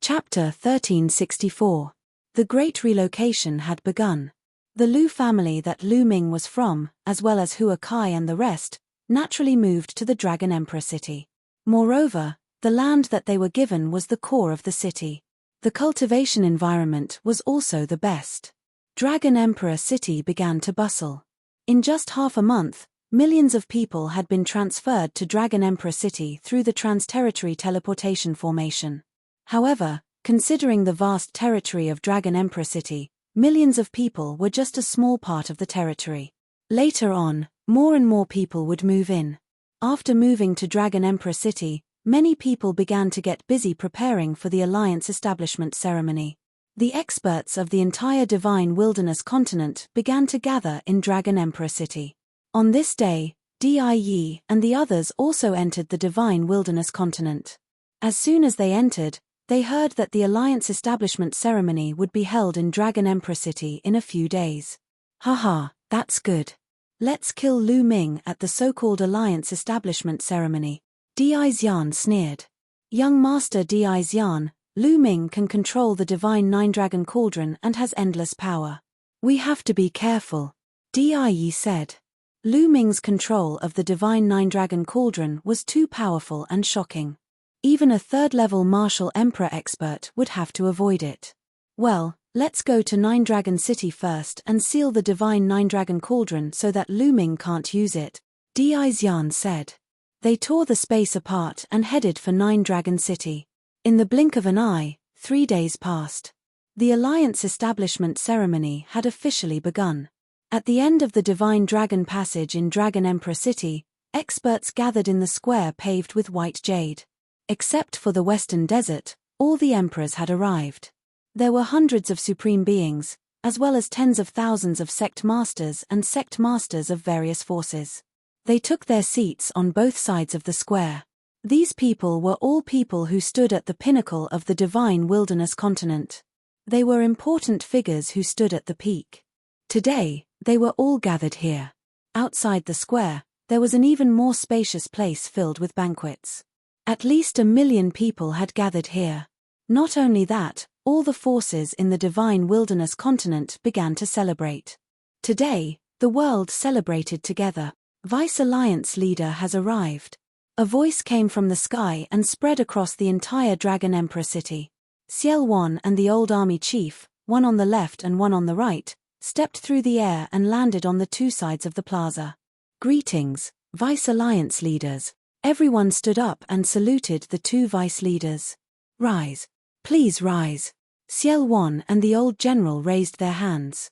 Chapter 1364. The Great Relocation had begun. The Lu family that Lu Ming was from, as well as Hua Kai and the rest, naturally moved to the Dragon Emperor city. Moreover, the land that they were given was the core of the city. The cultivation environment was also the best. Dragon Emperor city began to bustle. In just half a month, millions of people had been transferred to Dragon Emperor city through the trans-territory teleportation formation. However, considering the vast territory of Dragon Emperor city, millions of people were just a small part of the territory. Later on, more and more people would move in. After moving to Dragon Emperor city, many people began to get busy preparing for the Alliance establishment ceremony. The experts of the entire Divine Wilderness continent began to gather in Dragon Emperor city. On this day, Die and the others also entered the Divine Wilderness continent. As soon as they entered, they heard that the Alliance establishment ceremony would be held in Dragon Emperor city in a few days. Haha, that's good. Let's kill Lu Ming at the so-called Alliance establishment ceremony. Di Xian sneered. Young Master Di Xian, Lu Ming can control the Divine 9-Dragon Cauldron and has endless power. We have to be careful. Di said. Lu Ming's control of the Divine 9-Dragon Cauldron was too powerful and shocking. Even a third-level martial emperor expert would have to avoid it. Well, let's go to 9-Dragon City first and seal the Divine 9-Dragon Cauldron so that Lu Ming can't use it, Di Xian said. They tore the space apart and headed for 9-Dragon City. In the blink of an eye, 3 days passed. The Alliance establishment ceremony had officially begun. At the end of the Divine Dragon Passage in Dragon Emperor City, experts gathered in the square paved with white jade. Except for the Western Desert, all the emperors had arrived. There were hundreds of supreme beings, as well as tens of thousands of sect masters and sect masters of various forces. They took their seats on both sides of the square. These people were all people who stood at the pinnacle of the Divine Wilderness continent. They were important figures who stood at the peak. Today, they were all gathered here. Outside the square, there was an even more spacious place filled with banquets. At least 1 million people had gathered here. Not only that, all the forces in the Divine Wilderness continent began to celebrate. Today, the world celebrated together. Vice Alliance leader has arrived. A voice came from the sky and spread across the entire Dragon Emperor city. Ciel Wan and the old army chief, one on the left and one on the right, stepped through the air and landed on the 2 sides of the plaza. Greetings, Vice Alliance leaders. Everyone stood up and saluted the 2 vice leaders. Rise. Please rise. Ciel Wan and the old general raised their hands.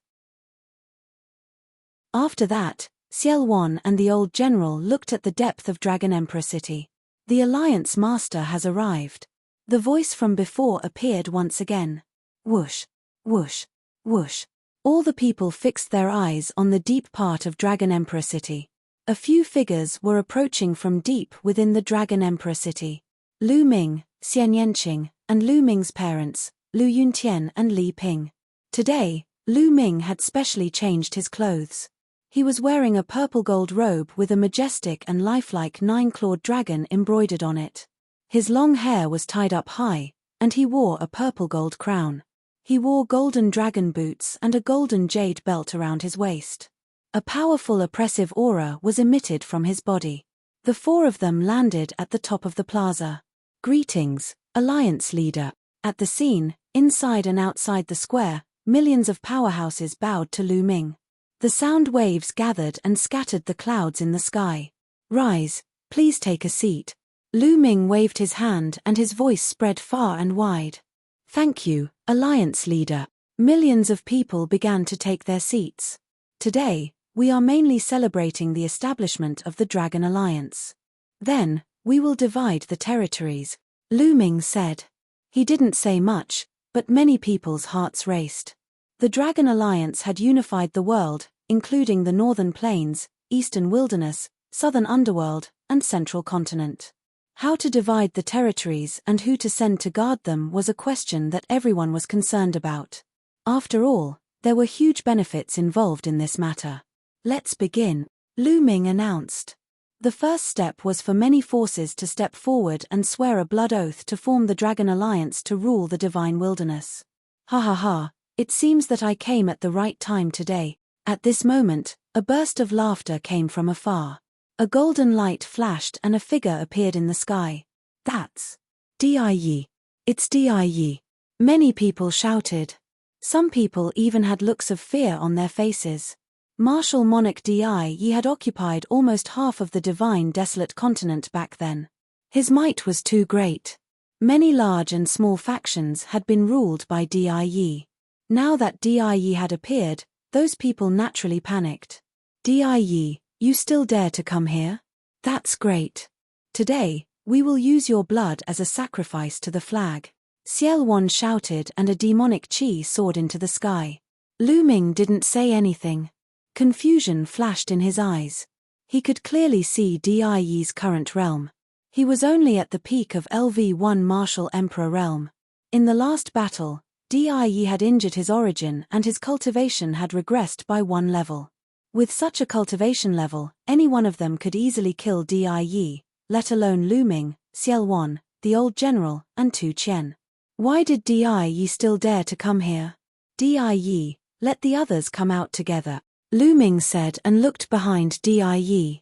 After that, Ciel Wan and the old general looked at the depth of Dragon Emperor city. The Alliance master has arrived. The voice from before appeared once again. Whoosh, whoosh, whoosh. All the people fixed their eyes on the deep part of Dragon Emperor city. A few figures were approaching from deep within the Dragon Emperor city. Lu Ming, Xian Yanqing, and Lu Ming's parents, Lu Yuntian and Li Ping. Today, Lu Ming had specially changed his clothes. He was wearing a purple-gold robe with a majestic and lifelike 9-clawed dragon embroidered on it. His long hair was tied up high, and he wore a purple-gold crown. He wore golden dragon boots and a golden jade belt around his waist. A powerful oppressive aura was emitted from his body. The 4 of them landed at the top of the plaza. Greetings, Alliance leader. At the scene, inside and outside the square, millions of powerhouses bowed to Lu Ming. The sound waves gathered and scattered the clouds in the sky. Rise, please take a seat. Lu Ming waved his hand and his voice spread far and wide. Thank you, Alliance leader. Millions of people began to take their seats. Today, we are mainly celebrating the establishment of the Dragon Alliance. Then, we will divide the territories, Lu Ming said. He didn't say much, but many people's hearts raced. The Dragon Alliance had unified the world, including the northern plains, eastern wilderness, southern underworld, and central continent. How to divide the territories and who to send to guard them was a question that everyone was concerned about. After all, there were huge benefits involved in this matter. Let's begin, Lu Ming announced. The first step was for many forces to step forward and swear a blood oath to form the Dragon Alliance to rule the divine wilderness. Ha ha ha, it seems that I came at the right time today. At this moment, a burst of laughter came from afar. A golden light flashed and a figure appeared in the sky. That's Di. It's Di. Many people shouted. Some people even had looks of fear on their faces. Martial monarch Di had occupied almost half of the divine desolate continent back then. His might was too great. Many large and small factions had been ruled by Di. Now that Di had appeared, those people naturally panicked. Di, you still dare to come here? That's great. Today, we will use your blood as a sacrifice to the flag. Ciel Wan shouted and a demonic chi soared into the sky. Lu Ming didn't say anything. Confusion flashed in his eyes. He could clearly see Di's current realm. He was only at the peak of LV1 Martial Emperor realm. In the last battle, Di had injured his origin and his cultivation had regressed by 1 level. With such a cultivation level, any one of them could easily kill Di, let alone Lu Ming, Ciel Wan, the old general, and Tu Qian. Why did Di still dare to come here? Di, let the others come out together, Lu Ming said and looked behind Di.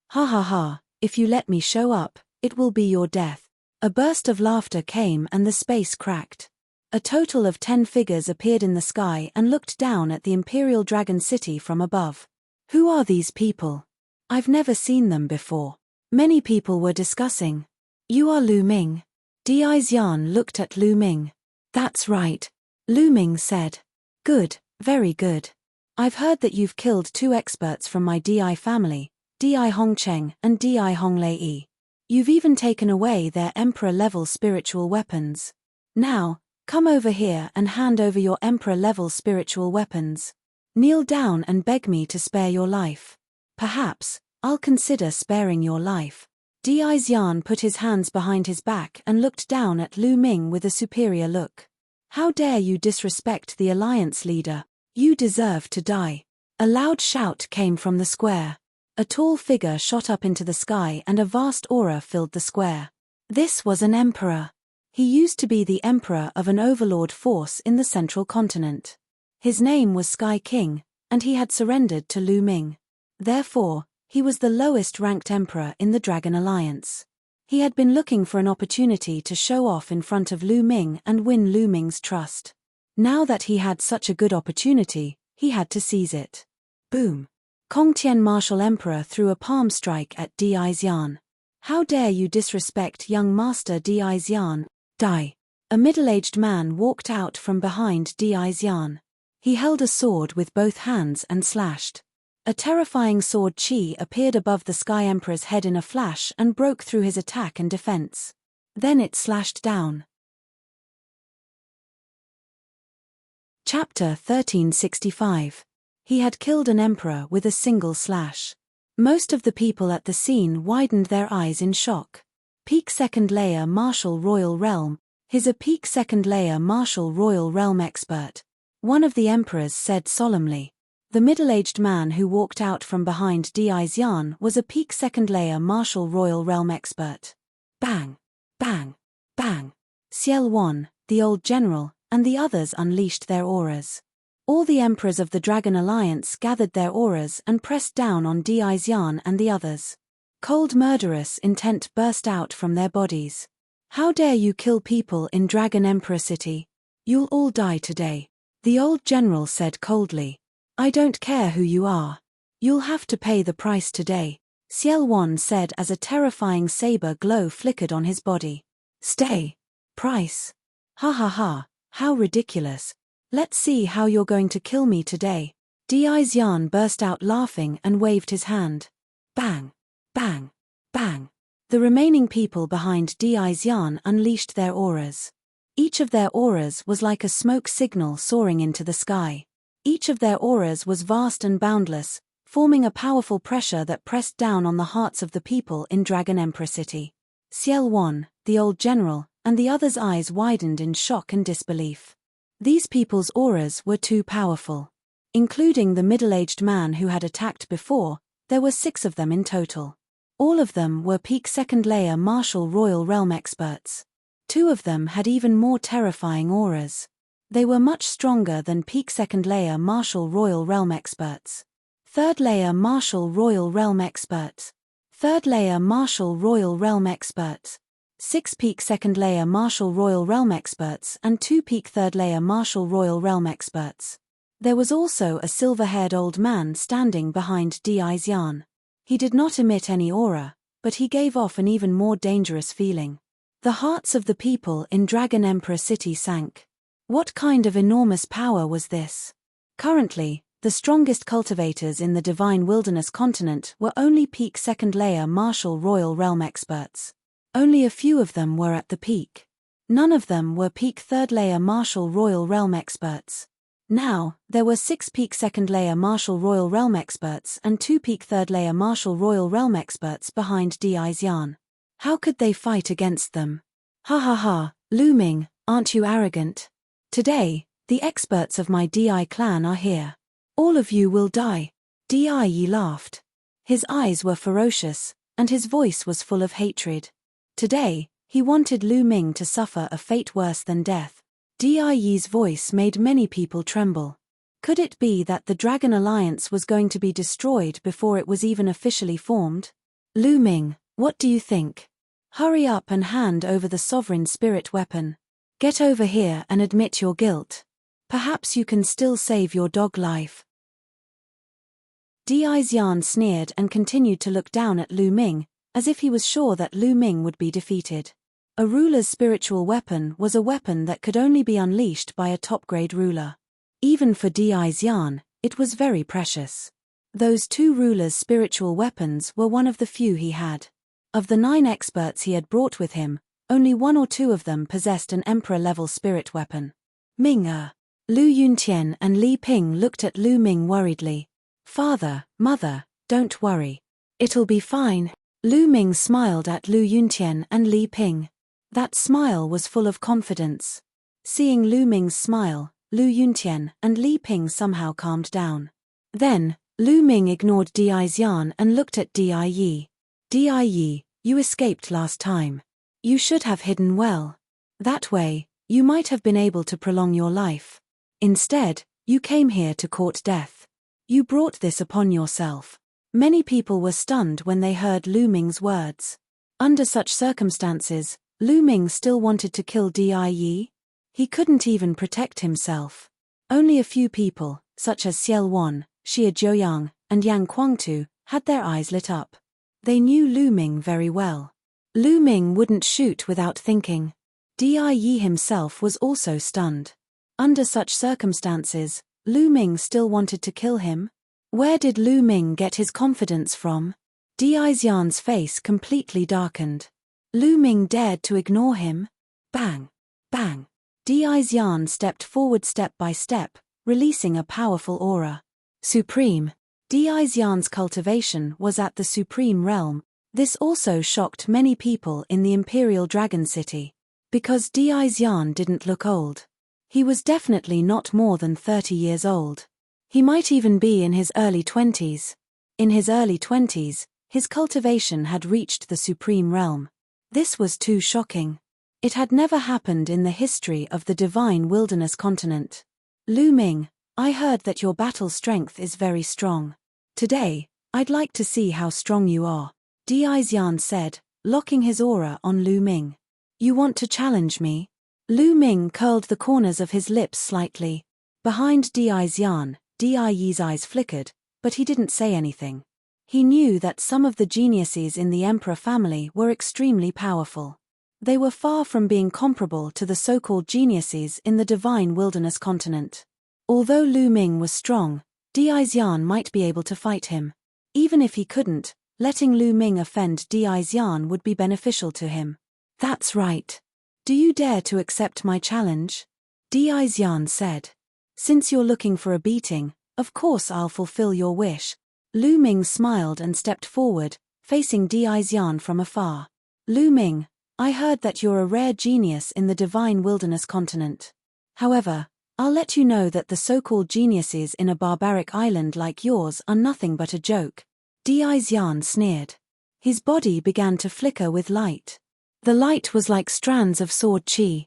Ha ha ha, if you let me show up, it will be your death. A burst of laughter came and the space cracked. A total of 10 figures appeared in the sky and looked down at the Imperial Dragon City from above. Who are these people? I've never seen them before. Many people were discussing. You are Lu Ming. Di Xian looked at Lu Ming. That's right, Lu Ming said. Good, very good. I've heard that you've killed 2 experts from my Di family, Di Hongcheng and Di Honglei. You've even taken away their emperor-level spiritual weapons. Now, come over here and hand over your emperor-level spiritual weapons. Kneel down and beg me to spare your life. Perhaps, I'll consider sparing your life. Di Xian put his hands behind his back and looked down at Lu Ming with a superior look. How dare you disrespect the alliance leader? You deserve to die. A loud shout came from the square. A tall figure shot up into the sky and a vast aura filled the square. This was an emperor. He used to be the emperor of an overlord force in the central continent. His name was Sky King, and he had surrendered to Lu Ming. Therefore, he was the lowest-ranked emperor in the Dragon Alliance. He had been looking for an opportunity to show off in front of Lu Ming and win Lu Ming's trust. Now that he had such a good opportunity, he had to seize it. Boom! Kongtian Martial Emperor threw a palm strike at Di Xian. How dare you disrespect young master Di Xian? Die! A middle-aged man walked out from behind Di Xian. He held a sword with both hands and slashed. A terrifying sword chi appeared above the Sky Emperor's head in a flash and broke through his attack and defense. Then it slashed down. Chapter 1365. He had killed an emperor with a single slash. Most of the people at the scene widened their eyes in shock. Peak second layer Martial Royal Realm. He's a peak second layer Martial Royal Realm expert. One of the emperors said solemnly. The middle-aged man who walked out from behind Di Xian was a peak second layer Martial Royal Realm expert. Bang! Bang! Bang! Ciel Wan, the old general, and the others unleashed their auras. All the emperors of the Dragon Alliance gathered their auras and pressed down on Di Xian and the others. Cold murderous intent burst out from their bodies. How dare you kill people in Dragon Emperor City? You'll all die today, the old general said coldly. I don't care who you are. You'll have to pay the price today, Ciel Wan said as a terrifying saber glow flickered on his body. Stay. Price. Ha ha ha, How ridiculous. Let's see how you're going to kill me today. Dizian burst out laughing and waved his hand. Bang! Bang! Bang! The remaining people behind Dizian unleashed their auras. Each of their auras was like a smoke signal soaring into the sky. Each of their auras was vast and boundless, forming a powerful pressure that pressed down on the hearts of the people in Dragon Emperor City. Ciel Wan, the old general, and the others' eyes widened in shock and disbelief. These people's auras were too powerful. Including the middle-aged man who had attacked before, there were 6 of them in total. All of them were peak second layer martial royal realm experts. 2 of them had even more terrifying auras. They were much stronger than peak second layer martial royal realm experts. Third layer martial royal realm experts. Third layer martial royal realm experts. 6 peak second layer martial royal realm experts and 2 peak third layer martial royal realm experts. There was also a silver-haired old man standing behind Dizian. He did not emit any aura, but he gave off an even more dangerous feeling. The hearts of the people in Dragon Emperor City sank. What kind of enormous power was this? Currently, the strongest cultivators in the Divine Wilderness continent were only peak second layer martial royal realm experts. Only a few of them were at the peak. None of them were peak third layer martial royal realm experts. Now, there were 6 peak second layer martial royal realm experts and 2 peak third layer martial royal realm experts behind Dizian. How could they fight against them? Ha ha ha, Lu Ming, aren't you arrogant? Today, the experts of my Di clan are here. All of you will die. Di laughed. His eyes were ferocious, and his voice was full of hatred. Today, he wanted Lu Ming to suffer a fate worse than death. Di's voice made many people tremble. Could it be that the Dragon Alliance was going to be destroyed before it was even officially formed? Lu Ming, what do you think? Hurry up and hand over the sovereign spirit weapon. Get over here and admit your guilt. Perhaps you can still save your dog life. Dizian sneered and continued to look down at Lu Ming, as if he was sure that Lu Ming would be defeated. A ruler's spiritual weapon was a weapon that could only be unleashed by a top-grade ruler. Even for Dizian, it was very precious. Those 2 rulers' spiritual weapons were one of the few he had. Of the 9 experts he had brought with him, only 1 or 2 of them possessed an emperor-level spirit weapon. Lu Yuntian and Li Ping looked at Lu Ming worriedly. Father, mother, don't worry. It'll be fine. Lu Ming smiled at Lu Yuntian and Li Ping. That smile was full of confidence. Seeing Lu Ming's smile, Lu Yuntian and Li Ping somehow calmed down. Then, Lu Ming ignored Dizian and looked at Di. Di, you escaped last time. You should have hidden well. That way, you might have been able to prolong your life. Instead, you came here to court death. You brought this upon yourself. Many people were stunned when they heard Lu Ming's words. Under such circumstances, Lu Ming still wanted to kill Di. He couldn't even protect himself. Only a few people, such as Ciel Wan, Xie Jiuyang, and Yang Guangtu, had their eyes lit up. They knew Lu Ming very well. Lu Ming wouldn't shoot without thinking. Di himself was also stunned. Under such circumstances, Lu Ming still wanted to kill him? Where did Lu Ming get his confidence from? Dizian's face completely darkened. Lu Ming dared to ignore him? Bang! Bang! Dizian stepped forward step by step, releasing a powerful aura. Supreme. Dizian's cultivation was at the Supreme Realm. This also shocked many people in the Imperial Dragon City. Because Dizian didn't look old. He was definitely not more than 30 years old. He might even be in his early 20s. In his early 20s, his cultivation had reached the Supreme Realm. This was too shocking. It had never happened in the history of the Divine Wilderness continent. Lu Ming, I heard that your battle strength is very strong. Today, I'd like to see how strong you are, Dizian said, locking his aura on Lu Ming. You want to challenge me? Lu Ming curled the corners of his lips slightly. Behind Dizian, Di's eyes flickered, but he didn't say anything. He knew that some of the geniuses in the Emperor family were extremely powerful. They were far from being comparable to the so-called geniuses in the divine wilderness continent. Although Lu Ming was strong, Diaixian might be able to fight him. Even if he couldn't, letting Lu Ming offend Diaixian would be beneficial to him. That's right. Do you dare to accept my challenge? Diaixian said. Since you're looking for a beating, of course I'll fulfill your wish. Lu Ming smiled and stepped forward, facing Diaixian from afar. Lu Ming, I heard that you're a rare genius in the divine wilderness continent. However, I'll let you know that the so-called geniuses in a barbaric island like yours are nothing but a joke. Diaixian sneered. His body began to flicker with light. The light was like strands of sword chi.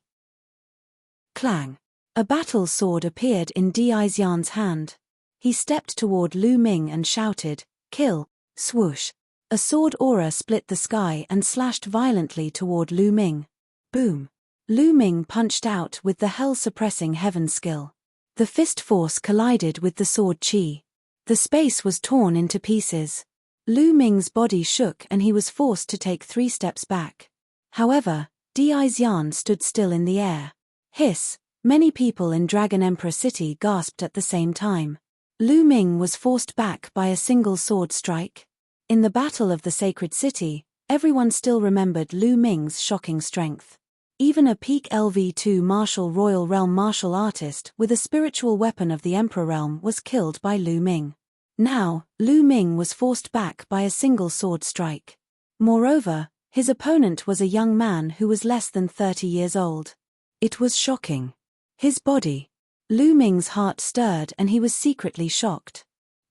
Clang. A battle sword appeared in Diaixian's hand. He stepped toward Lu Ming and shouted, "Kill!" Swoosh. A sword aura split the sky and slashed violently toward Lu Ming. Boom. Lu Ming punched out with the hell-suppressing heaven skill. The fist force collided with the sword chi. The space was torn into pieces. Lu Ming's body shook and he was forced to take 3 steps back. However, Diaixian stood still in the air. Hiss. Many people in Dragon Emperor City gasped at the same time. Lu Ming was forced back by a single sword strike. In the Battle of the Sacred City, everyone still remembered Lu Ming's shocking strength. Even a peak LV2 martial royal realm martial artist with a spiritual weapon of the Emperor realm was killed by Lu Ming. Now, Lu Ming was forced back by a single sword strike. Moreover, his opponent was a young man who was less than 30 years old. It was shocking. His body. Lu Ming's heart stirred and he was secretly shocked.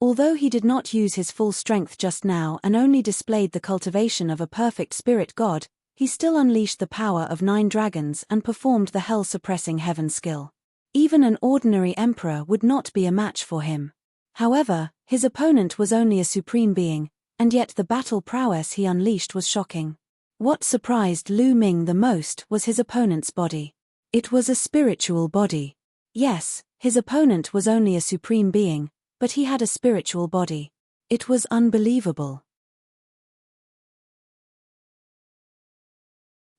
Although he did not use his full strength just now and only displayed the cultivation of a perfect spirit god, he still unleashed the power of 9 dragons and performed the hell-suppressing heaven skill. Even an ordinary emperor would not be a match for him. However, his opponent was only a supreme being, and yet the battle prowess he unleashed was shocking. What surprised Lu Ming the most was his opponent's body. It was a spiritual body. Yes, his opponent was only a supreme being, but he had a spiritual body. It was unbelievable.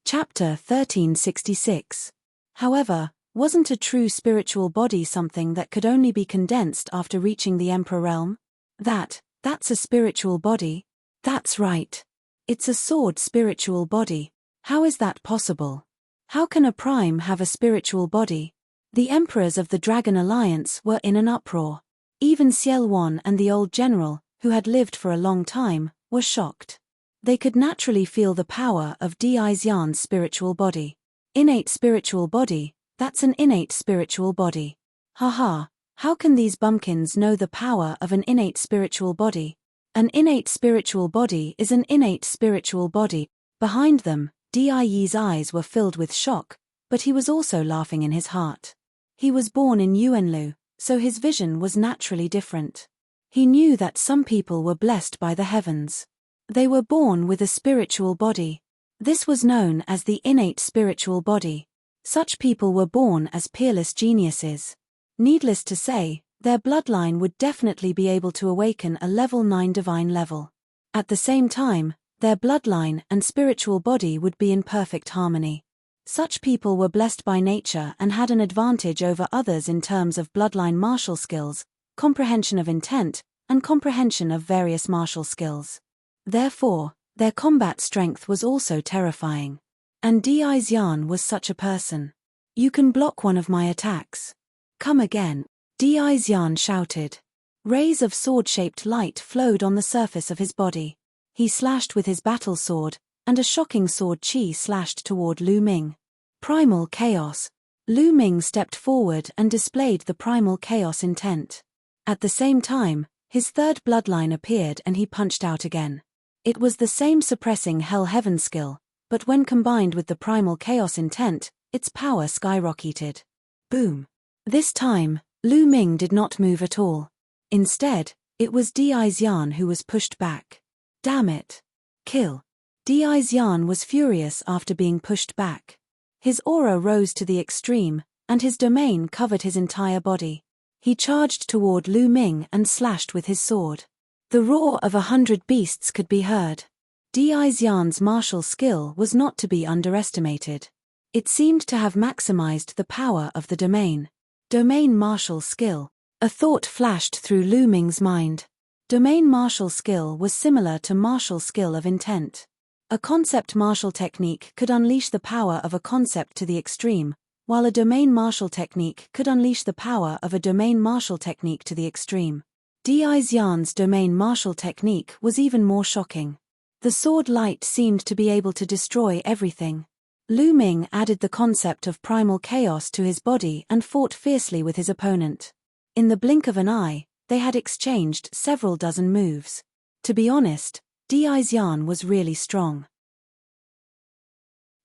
Chapter 1366. However, wasn't a true spiritual body something that could only be condensed after reaching the Emperor realm? That's a spiritual body? That's right. It's a sword spiritual body. How is that possible? How can a prime have a spiritual body? The emperors of the Dragon Alliance were in an uproar. Even Ciel Wan and the old general, who had lived for a long time, were shocked. They could naturally feel the power of Diaixian's spiritual body. Innate spiritual body, that's an innate spiritual body. Haha, how can these bumpkins know the power of an innate spiritual body? An innate spiritual body is an innate spiritual body. Behind them, Diai's eyes were filled with shock, but he was also laughing in his heart. He was born in Yuanlu, so his vision was naturally different. He knew that some people were blessed by the heavens. They were born with a spiritual body. This was known as the innate spiritual body. Such people were born as peerless geniuses. Needless to say, their bloodline would definitely be able to awaken a level 9 divine level. At the same time, their bloodline and spiritual body would be in perfect harmony. Such people were blessed by nature and had an advantage over others in terms of bloodline martial skills, comprehension of intent, and comprehension of various martial skills. Therefore, their combat strength was also terrifying. And Diaixian was such a person. You can block one of my attacks. Come again. Diaixian shouted. Rays of sword-shaped light flowed on the surface of his body. He slashed with his battle sword, and a shocking sword chi slashed toward Lu Ming. Primal chaos. Lu Ming stepped forward and displayed the primal chaos intent. At the same time, his third bloodline appeared and he punched out again. It was the same suppressing hell-heaven skill, but when combined with the primal chaos intent, its power skyrocketed. Boom. This time, Lu Ming did not move at all. Instead, it was Diaixian who was pushed back. Damn it. Kill. Diaixian was furious after being pushed back. His aura rose to the extreme, and his domain covered his entire body. He charged toward Lu Ming and slashed with his sword. The roar of 100 beasts could be heard. Diaixian's martial skill was not to be underestimated. It seemed to have maximized the power of the domain. Domain martial skill. A thought flashed through Lu Ming's mind. Domain martial skill was similar to martial skill of intent. A concept martial technique could unleash the power of a concept to the extreme, while a domain martial technique could unleash the power of a domain martial technique to the extreme. Diaixian's domain martial technique was even more shocking. The sword light seemed to be able to destroy everything. Lu Ming added the concept of primal chaos to his body and fought fiercely with his opponent. In the blink of an eye, they had exchanged several dozen moves. To be honest, Diaixian was really strong.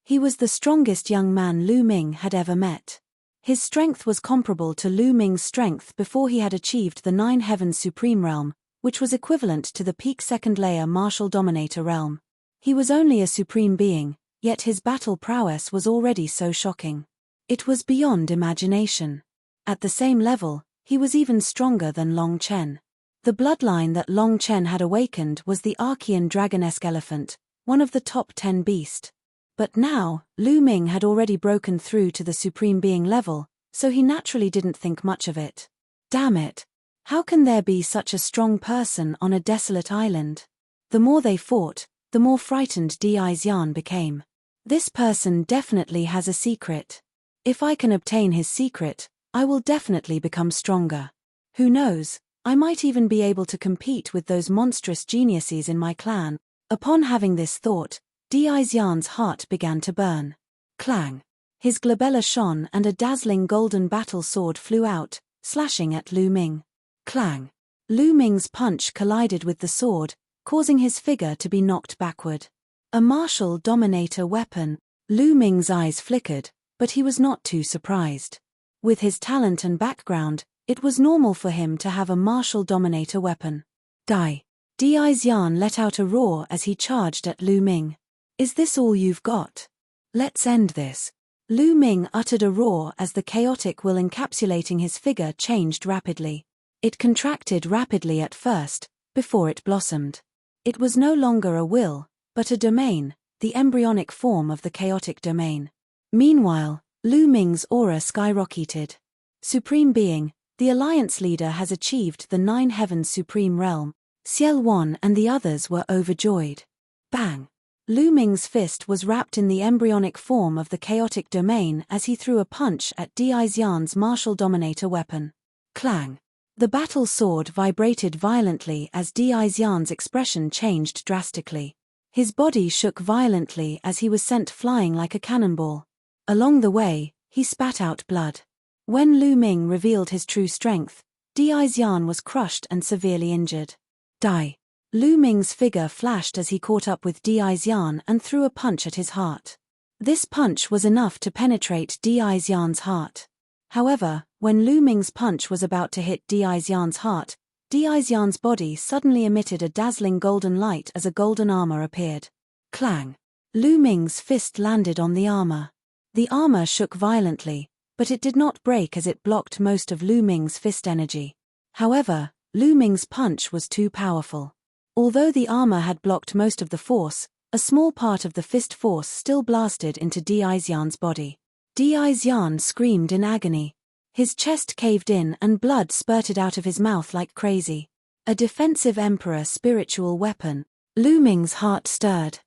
He was the strongest young man Lu Ming had ever met. His strength was comparable to Lu Ming's strength before he had achieved the Nine Heavens Supreme Realm, which was equivalent to the peak second-layer Martial Dominator realm. He was only a supreme being, yet his battle prowess was already so shocking. It was beyond imagination. At the same level, he was even stronger than Long Chen. The bloodline that Long Chen had awakened was the Archean dragon-esque elephant, one of the top 10 beast. But now, Lu Ming had already broken through to the supreme being level, so he naturally didn't think much of it. Damn it! How can there be such a strong person on a desolate island? The more they fought, the more frightened Diaixian became. This person definitely has a secret. If I can obtain his secret, I will definitely become stronger. Who knows, I might even be able to compete with those monstrous geniuses in my clan. Upon having this thought, Diaixian's heart began to burn. Clang! His glabella shone and a dazzling golden battle sword flew out, slashing at Lu Ming. Clang! Lu Ming's punch collided with the sword, causing his figure to be knocked backward. A martial dominator weapon. Lu Ming's eyes flickered, but he was not too surprised. With his talent and background, it was normal for him to have a martial dominator weapon. Die! Diaixian let out a roar as he charged at Lu Ming. Is this all you've got? Let's end this. Lu Ming uttered a roar as the chaotic will encapsulating his figure changed rapidly. It contracted rapidly at first, before it blossomed. It was no longer a will, but a domain, the embryonic form of the chaotic domain. Meanwhile, Lu Ming's aura skyrocketed. Supreme Being, the Alliance leader has achieved the Nine Heavens Supreme Realm. Ciel Wan and the others were overjoyed. Bang! Lu Ming's fist was wrapped in the embryonic form of the chaotic domain as he threw a punch at Diaixian's martial dominator weapon. Clang! The battle sword vibrated violently as Diaixian's expression changed drastically. His body shook violently as he was sent flying like a cannonball. Along the way, he spat out blood. When Lu Ming revealed his true strength, Diaixian was crushed and severely injured. Die! Lu Ming's figure flashed as he caught up with Diaixian and threw a punch at his heart. This punch was enough to penetrate Diaixian's heart. However, when Lu Ming's punch was about to hit Diaixian's heart, Diaixian's body suddenly emitted a dazzling golden light as a golden armor appeared. Clang! Lu Ming's fist landed on the armor. The armor shook violently, but it did not break as it blocked most of Lu Ming's fist energy. However, Lu Ming's punch was too powerful. Although the armor had blocked most of the force, a small part of the fist force still blasted into Diaixian's body. Diaixian screamed in agony. His chest caved in and blood spurted out of his mouth like crazy. A defensive emperor spiritual weapon. Lu Ming's heart stirred.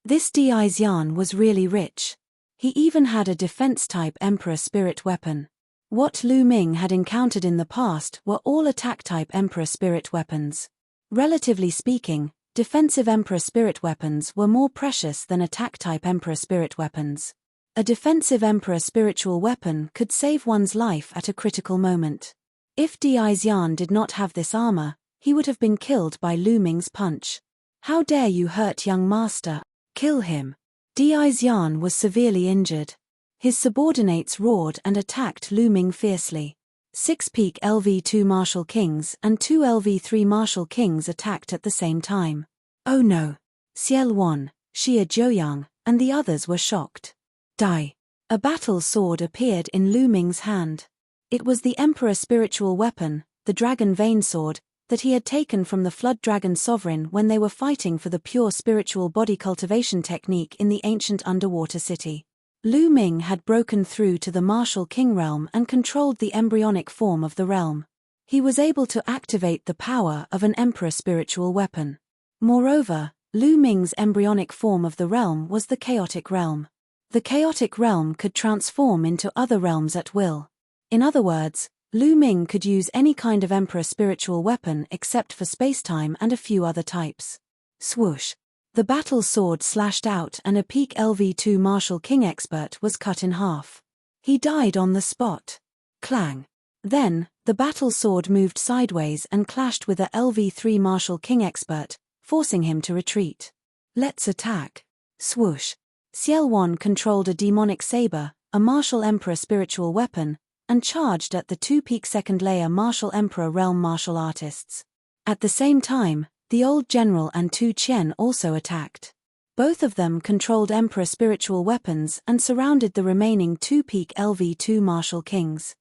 This Diaixian was really rich. He even had a defense-type emperor spirit weapon. What Lu Ming had encountered in the past were all attack-type emperor spirit weapons. Relatively speaking, defensive emperor spirit weapons were more precious than attack-type emperor spirit weapons. A defensive emperor spiritual weapon could save one's life at a critical moment. If Diaixian did not have this armor, he would have been killed by Lu Ming's punch. How dare you hurt young master? Kill him! Diaixian was severely injured. His subordinates roared and attacked Lu Ming fiercely. 6 peak LV2 Martial Kings and 2 LV3 Martial Kings attacked at the same time. Oh no! Ciel Wan, Xia Jiuyang, and the others were shocked. Die! A battle sword appeared in Lu Ming's hand. It was the Emperor spiritual weapon, the Dragon Vein Sword, that he had taken from the Flood Dragon Sovereign when they were fighting for the pure spiritual body cultivation technique in the ancient underwater city. Lu Ming had broken through to the martial king realm and controlled the embryonic form of the realm. He was able to activate the power of an emperor spiritual weapon. Moreover, Lu Ming's embryonic form of the realm was the chaotic realm. The chaotic realm could transform into other realms at will. In other words, Lu Ming could use any kind of emperor spiritual weapon except for spacetime and a few other types. Swoosh. The battle sword slashed out and a peak LV2 martial king expert was cut in half. He died on the spot. Clang. Then, the battle sword moved sideways and clashed with a LV3 martial king expert, forcing him to retreat. Let's attack. Swoosh. Ciel Wan controlled a demonic saber, a martial emperor spiritual weapon, and charged at the two peak second layer martial emperor realm martial artists. At the same time, the old general and Tu Qian also attacked. Both of them controlled emperor spiritual weapons and surrounded the remaining two peak LV2 martial kings.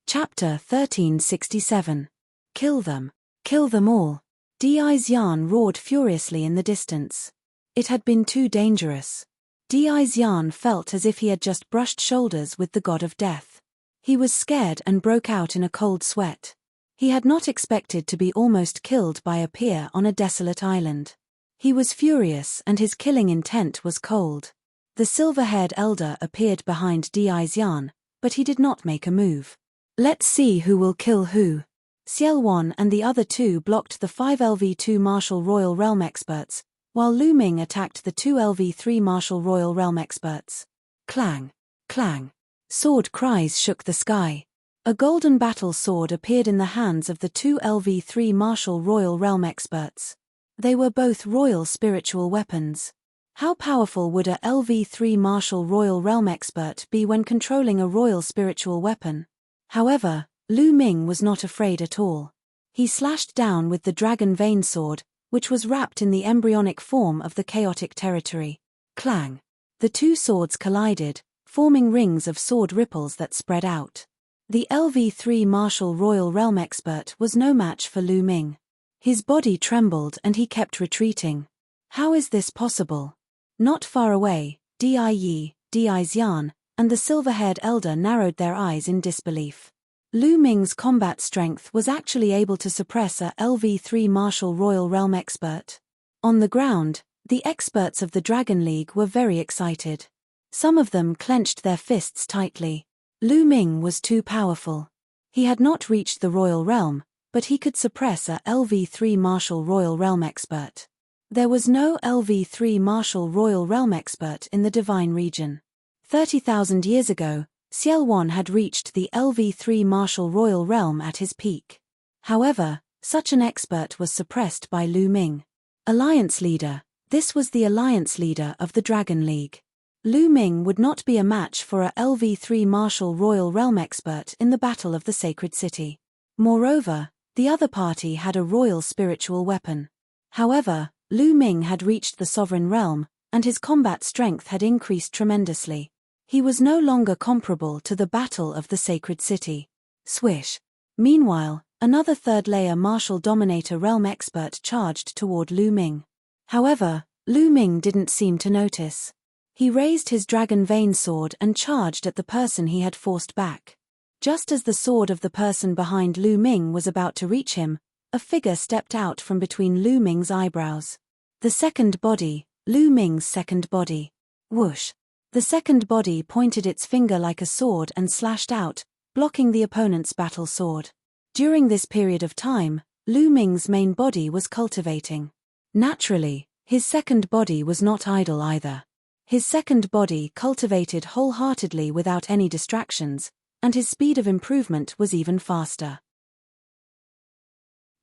Chapter 1367. Kill them. Kill them all. Di Xian roared furiously in the distance. It had been too dangerous. Di Xian felt as if he had just brushed shoulders with the god of death. He was scared and broke out in a cold sweat. He had not expected to be almost killed by a peer on a desolate island. He was furious and his killing intent was cold. The silver-haired elder appeared behind Di Xian, but he did not make a move. Let's see who will kill who. Ciel Wan and the other two blocked the 5 LV2 martial royal realm experts, while Lu Ming attacked the 2 LV3 martial royal realm experts. Clang. Clang. Sword cries shook the sky. A golden battle sword appeared in the hands of the 2 LV3 martial royal realm experts. They were both royal spiritual weapons. How powerful would a LV3 martial royal realm expert be when controlling a royal spiritual weapon? However, Lu Ming was not afraid at all. He slashed down with the dragon vein sword, which was wrapped in the embryonic form of the chaotic territory. Clang. The two swords collided, forming rings of sword ripples that spread out. The LV3 martial royal realm expert was no match for Lu Ming. His body trembled and he kept retreating. How is this possible? Not far away, Di Yi, Di Xian, and the silver-haired elder narrowed their eyes in disbelief. Lu Ming's combat strength was actually able to suppress a LV3 martial royal realm expert. On the ground, the experts of the Dragon League were very excited. Some of them clenched their fists tightly. Lu Ming was too powerful. He had not reached the royal realm, but he could suppress a LV3 martial royal realm expert. There was no LV3 martial royal realm expert in the divine region. 30,000 years ago, Ciel Wan had reached the LV3 martial royal realm at his peak. However, such an expert was suppressed by Lu Ming. Alliance leader. This was the alliance leader of the Dragon League. Lu Ming would not be a match for a LV3 martial royal realm expert in the Battle of the Sacred City. Moreover, the other party had a royal spiritual weapon. However, Lu Ming had reached the sovereign realm, and his combat strength had increased tremendously. He was no longer comparable to the Battle of the Sacred City. Swish. Meanwhile, another third-layer martial dominator realm expert charged toward Lu Ming. However, Lu Ming didn't seem to notice. He raised his dragon vein sword and charged at the person he had forced back. Just as the sword of the person behind Lu Ming was about to reach him, a figure stepped out from between Lu Ming's eyebrows. The second body, Lu Ming's second body. Whoosh. The second body pointed its finger like a sword and slashed out, blocking the opponent's battle sword. During this period of time, Lu Ming's main body was cultivating. Naturally, his second body was not idle either. His second body cultivated wholeheartedly without any distractions, and his speed of improvement was even faster.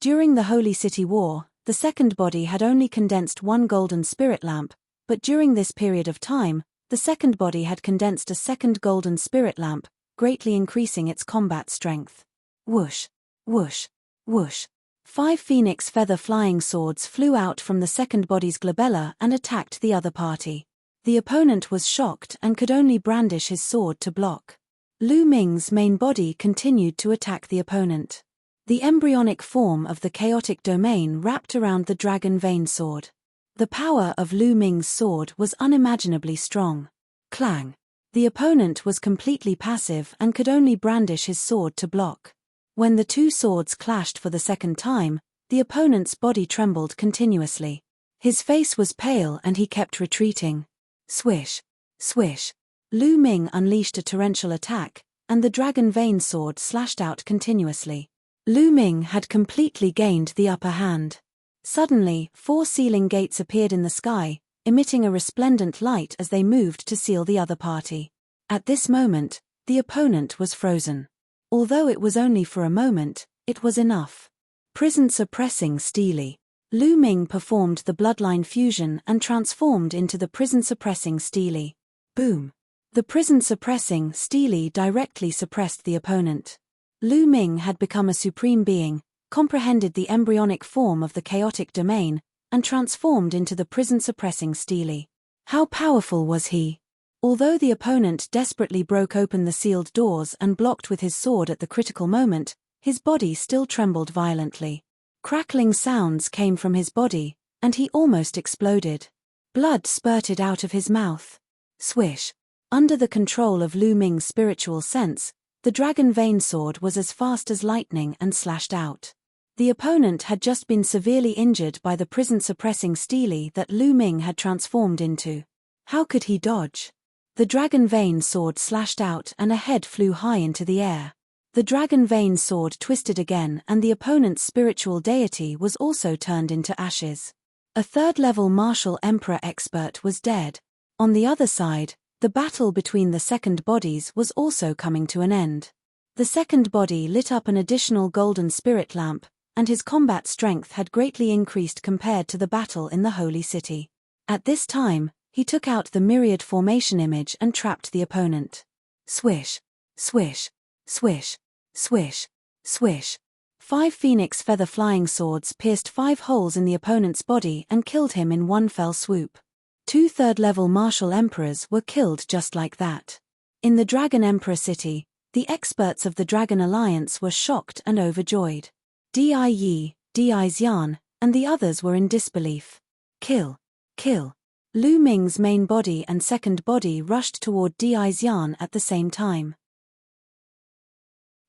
During the Holy City War, the second body had only condensed one golden spirit lamp, but during this period of time, the second body had condensed a second golden spirit lamp, greatly increasing its combat strength. Whoosh, whoosh, whoosh. 5 phoenix feather flying swords flew out from the second body's glabella and attacked the other party. The opponent was shocked and could only brandish his sword to block. Lu Ming's main body continued to attack the opponent. The embryonic form of the chaotic domain wrapped around the dragon vein sword. The power of Lu Ming's sword was unimaginably strong. Clang! The opponent was completely passive and could only brandish his sword to block. When the two swords clashed for the second time, the opponent's body trembled continuously. His face was pale and he kept retreating. Swish! Swish! Lu Ming unleashed a torrential attack, and the dragon vein sword slashed out continuously. Lu Ming had completely gained the upper hand. Suddenly, 4 sealing gates appeared in the sky, emitting a resplendent light as they moved to seal the other party. At this moment, the opponent was frozen. Although it was only for a moment, it was enough. Prison suppressing Steely. Lu Ming performed the bloodline fusion and transformed into the prison suppressing Steely. Boom! The prison suppressing Steely directly suppressed the opponent. Lu Ming had become a supreme being, comprehended the embryonic form of the chaotic domain, and transformed into the prison-suppressing Steely. How powerful was he? Although the opponent desperately broke open the sealed doors and blocked with his sword at the critical moment, his body still trembled violently. Crackling sounds came from his body, and he almost exploded. Blood spurted out of his mouth. Swish! Under the control of Lu Ming's spiritual sense, the dragon vein sword was as fast as lightning and slashed out. The opponent had just been severely injured by the prison-suppressing Steely that Lu Ming had transformed into. How could he dodge? The dragon vein sword slashed out and a head flew high into the air. The dragon vein sword twisted again and the opponent's spiritual deity was also turned into ashes. A third-level martial emperor expert was dead. On the other side, the battle between the second bodies was also coming to an end. The second body lit up an additional golden spirit lamp, and his combat strength had greatly increased compared to the battle in the Holy City. At this time, he took out the myriad formation image and trapped the opponent. Swish! Swish! Swish! Swish! Swish! 5 phoenix feather flying swords pierced 5 holes in the opponent's body and killed him in one fell swoop. 2 third-level martial emperors were killed just like that. In the Dragon Emperor City, the experts of the Dragon Alliance were shocked and overjoyed. Di Yi, Di Xian, and the others were in disbelief. Kill! Kill! Lu Ming's main body and second body rushed toward Di Xian at the same time.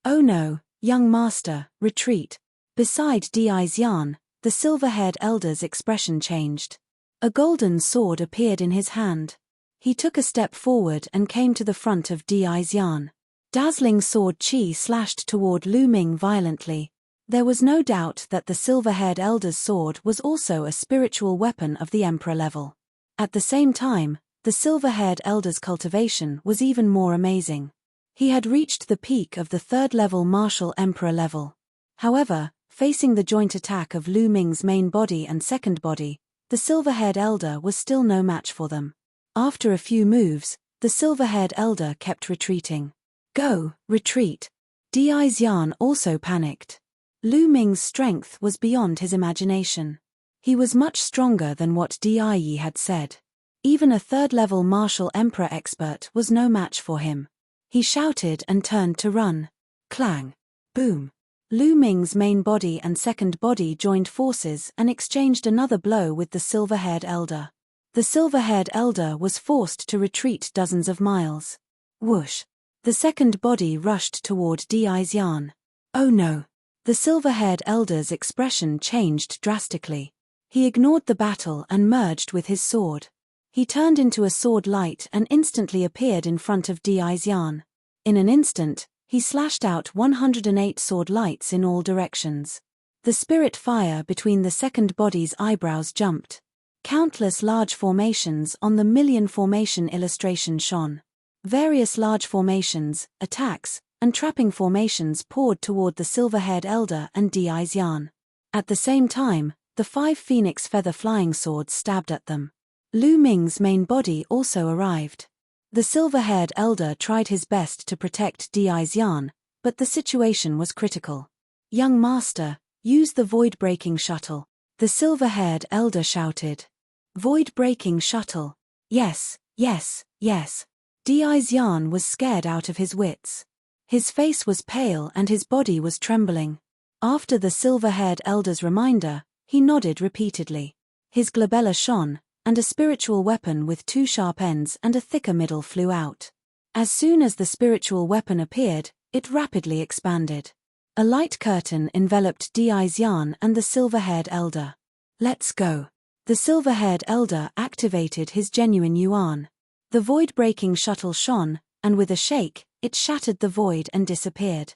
Oh no, young master, retreat. Beside Di Xian, the silver-haired elder's expression changed. A golden sword appeared in his hand. He took a step forward and came to the front of Di Xian. Dazzling sword chi slashed toward Lu Ming violently. There was no doubt that the silver-haired elder's sword was also a spiritual weapon of the emperor level. At the same time, the silver-haired elder's cultivation was even more amazing. He had reached the peak of the third-level martial emperor level. However, facing the joint attack of Lu Ming's main body and second body, the silver-haired elder was still no match for them. After a few moves, the silver-haired elder kept retreating. Go, retreat! Di Xian also panicked. Lu Ming's strength was beyond his imagination. He was much stronger than what Di Yi had said. Even a third-level martial emperor expert was no match for him. He shouted and turned to run. Clang! Boom! Lu Ming's main body and second body joined forces and exchanged another blow with the silver-haired elder. The silver-haired elder was forced to retreat dozens of miles. Whoosh! The second body rushed toward Di Xian. Oh no! The silver-haired elder's expression changed drastically. He ignored the battle and merged with his sword. He turned into a sword light and instantly appeared in front of Di Xian. In an instant, he slashed out 108 sword lights in all directions. The spirit fire between the second body's eyebrows jumped. Countless large formations on the million formation illustration shone. Various large formations, attacks, and trapping formations poured toward the silver-haired elder and Di Xian. At the same time, the 5 phoenix feather flying swords stabbed at them. Lu Ming's main body also arrived. The silver-haired elder tried his best to protect Di Xian, but the situation was critical. Young master, use the void-breaking shuttle. The silver-haired elder shouted. Void-breaking shuttle. Yes, yes, yes. Di Xian was scared out of his wits. His face was pale and his body was trembling. After the silver-haired elder's reminder, he nodded repeatedly. His glabella shone, and a spiritual weapon with 2 sharp ends and a thicker middle flew out. As soon as the spiritual weapon appeared, it rapidly expanded. A light curtain enveloped Di Xian and the silver-haired elder. "Let's go." The silver-haired elder activated his genuine yuan. The void-breaking shuttle shone, and with a shake, it shattered the void and disappeared.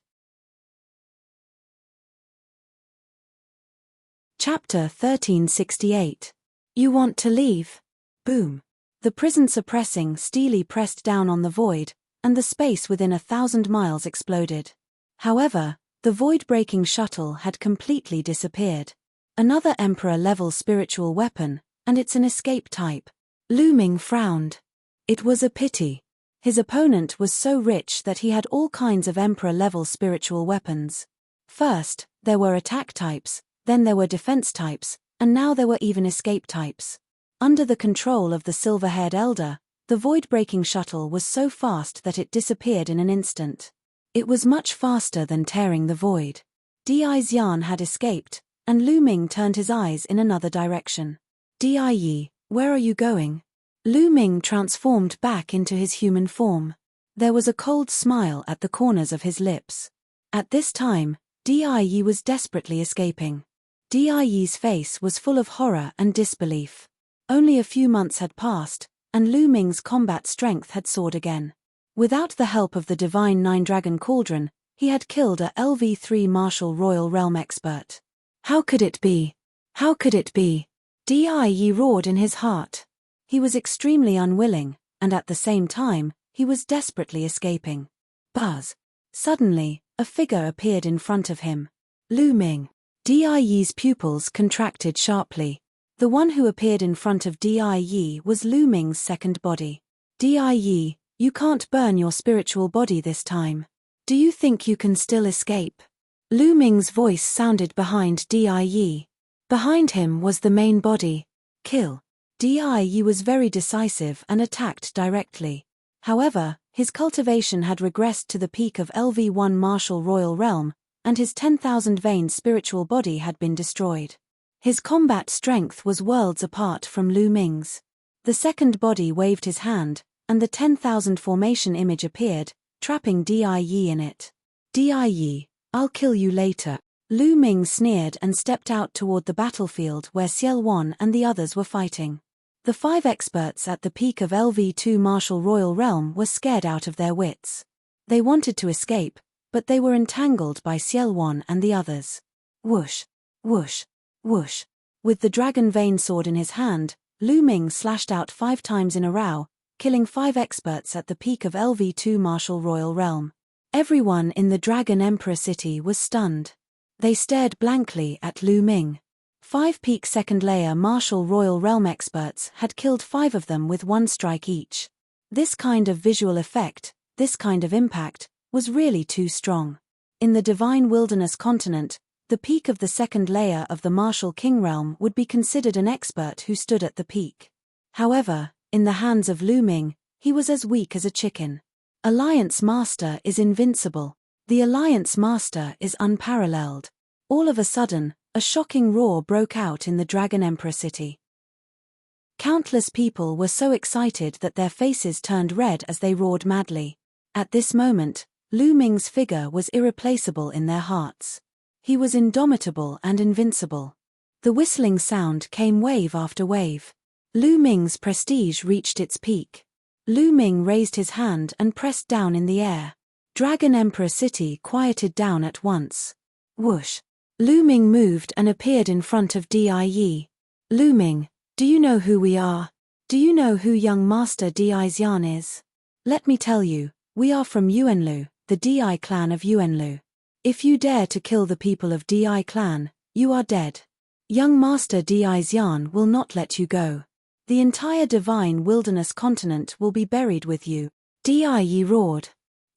Chapter 1368. You want to leave? Boom. The prison-suppressing steely pressed down on the void, and the space within 1,000 miles exploded. However, the void-breaking shuttle had completely disappeared. Another Emperor-level spiritual weapon, and it's an escape type. Lu Ming frowned. It was a pity. His opponent was so rich that he had all kinds of Emperor-level spiritual weapons. First, there were attack types, then there were defense types, and now there were even escape types. Under the control of the silver-haired elder, the void-breaking shuttle was so fast that it disappeared in an instant. It was much faster than tearing the void. Di Xian had escaped, and Lu Ming turned his eyes in another direction. Di, where are you going? Lu Ming transformed back into his human form. There was a cold smile at the corners of his lips. At this time, Di was desperately escaping. Di's face was full of horror and disbelief. Only a few months had passed, and Lu Ming's combat strength had soared again. Without the help of the divine 9-dragon cauldron, he had killed a LV3 Martial Royal Realm expert. How could it be? How could it be? Di roared in his heart. He was extremely unwilling, and at the same time, he was desperately escaping. Buzz. Suddenly, a figure appeared in front of him. Lu Ming. Di's pupils contracted sharply. The one who appeared in front of Di was Lu Ming's second body. Di, you can't burn your spiritual body this time. Do you think you can still escape? Lu Ming's voice sounded behind Di. Behind him was the main body. Kill. Di was very decisive and attacked directly. However, his cultivation had regressed to the peak of LV1 Martial Royal Realm, and his 10,000 vein spiritual body had been destroyed. His combat strength was worlds apart from Lu Ming's. The second body waved his hand, and the 10,000 formation image appeared, trapping Di in it. Di, I'll kill you later. Lu Ming sneered and stepped out toward the battlefield where Xiel Wan and the others were fighting. The 5 experts at the peak of LV2 Martial Royal Realm were scared out of their wits. They wanted to escape, but they were entangled by Xiel Wan and the others. Whoosh, whoosh, whoosh. With the dragon vein sword in his hand, Lu Ming slashed out 5 times in a row, killing 5 experts at the peak of LV2 Martial Royal Realm. Everyone in the Dragon Emperor city was stunned. They stared blankly at Lu Ming. 5 peak second layer Martial Royal Realm experts had killed 5 of them with 1 strike each. This kind of visual effect, this kind of impact, was really too strong. In the Divine Wilderness continent, the peak of the second layer of the Martial King realm would be considered an expert who stood at the peak. However, in the hands of Lu Ming, he was as weak as a chicken. Alliance Master is invincible. The Alliance Master is unparalleled. All of a sudden, a shocking roar broke out in the Dragon Emperor city. Countless people were so excited that their faces turned red as they roared madly. At this moment, Lu Ming's figure was irreplaceable in their hearts. He was indomitable and invincible. The whistling sound came wave after wave. Lu Ming's prestige reached its peak. Lu Ming raised his hand and pressed down in the air. Dragon Emperor City quieted down at once. Whoosh. Lu Ming moved and appeared in front of Di. Lu Ming, do you know who we are? Do you know who young Master Di Xian is? Let me tell you, we are from Yuanlu, the Di clan of Yuanlu. If you dare to kill the people of Di clan, you are dead. Young Master Di Xian will not let you go. The entire Divine Wilderness continent will be buried with you. Di roared.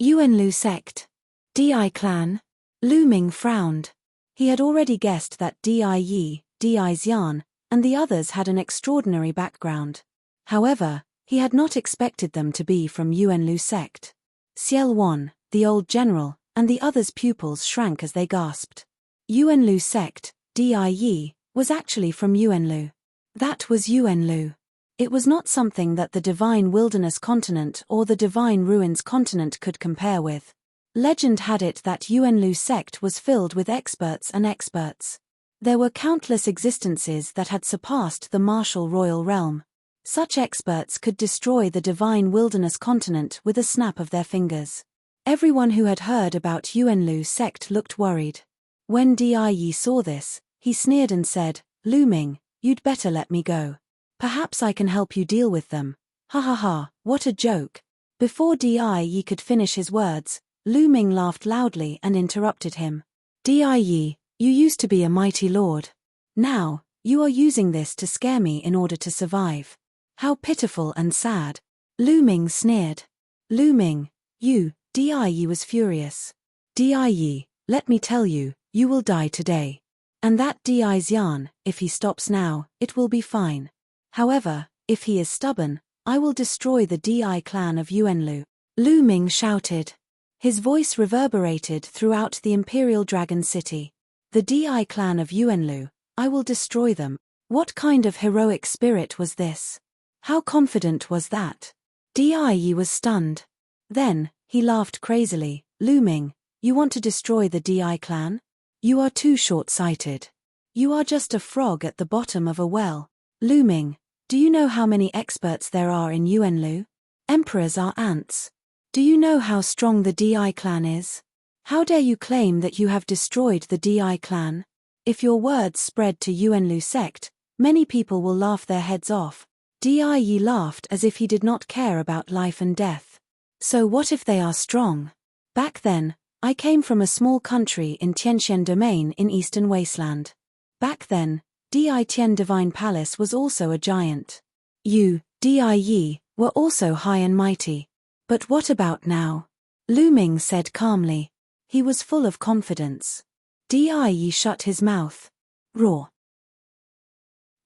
Yuanlu sect. Di clan. Lu Ming frowned. He had already guessed that Di Xian, and the others had an extraordinary background. However, He had not expected them to be from Yuanlu sect. Ciel Wan, the old general, and the others' pupils shrank as they gasped. Yuanlu sect, Die, was actually from Yuanlu. That was Yuanlu. It was not something that the Divine Wilderness continent or the Divine Ruins continent could compare with. Legend had it that Yuanlu sect was filled with experts and experts. There were countless existences that had surpassed the martial royal realm. Such experts could destroy the Divine Wilderness continent with a snap of their fingers. Everyone who had heard about Yuanlu sect looked worried. When Die saw this, he sneered and said, "Lu Ming, you'd better let me go. Perhaps I can help you deal with them. Ha ha ha, what a joke." Before Die could finish his words, Lu Ming laughed loudly and interrupted him. "Die, you used to be a mighty lord. Now, you are using this to scare me in order to survive. How pitiful and sad." Lu Ming sneered. "Lu Ming, you," Die was furious. "Die, let me tell you, you will die today. And that Die's yarn, if he stops now, it will be fine. However, if he is stubborn, I will destroy the Die clan of Yuanlu." Lu Ming shouted. His voice reverberated throughout the Imperial Dragon City. "The Di clan of Yuanlu, I will destroy them." What kind of heroic spirit was this? How confident was that? Di was stunned. Then, he laughed crazily. "Lu Ming, you want to destroy the Di clan? You are too short-sighted. You are just a frog at the bottom of a well. Lu Ming, do you know how many experts there are in Yuanlu? Emperors are ants. Do you know how strong the Di clan is? How dare you claim that you have destroyed the Di clan? If your words spread to Yuanlu sect, many people will laugh their heads off." Di laughed as if he did not care about life and death. "So what if they are strong? Back then, I came from a small country in Tianxian domain in Eastern Wasteland. Back then, Di Tian Divine Palace was also a giant. You, Di, were also high and mighty. But what about now?" Lu Ming said calmly. He was full of confidence. Di shut his mouth. Roar.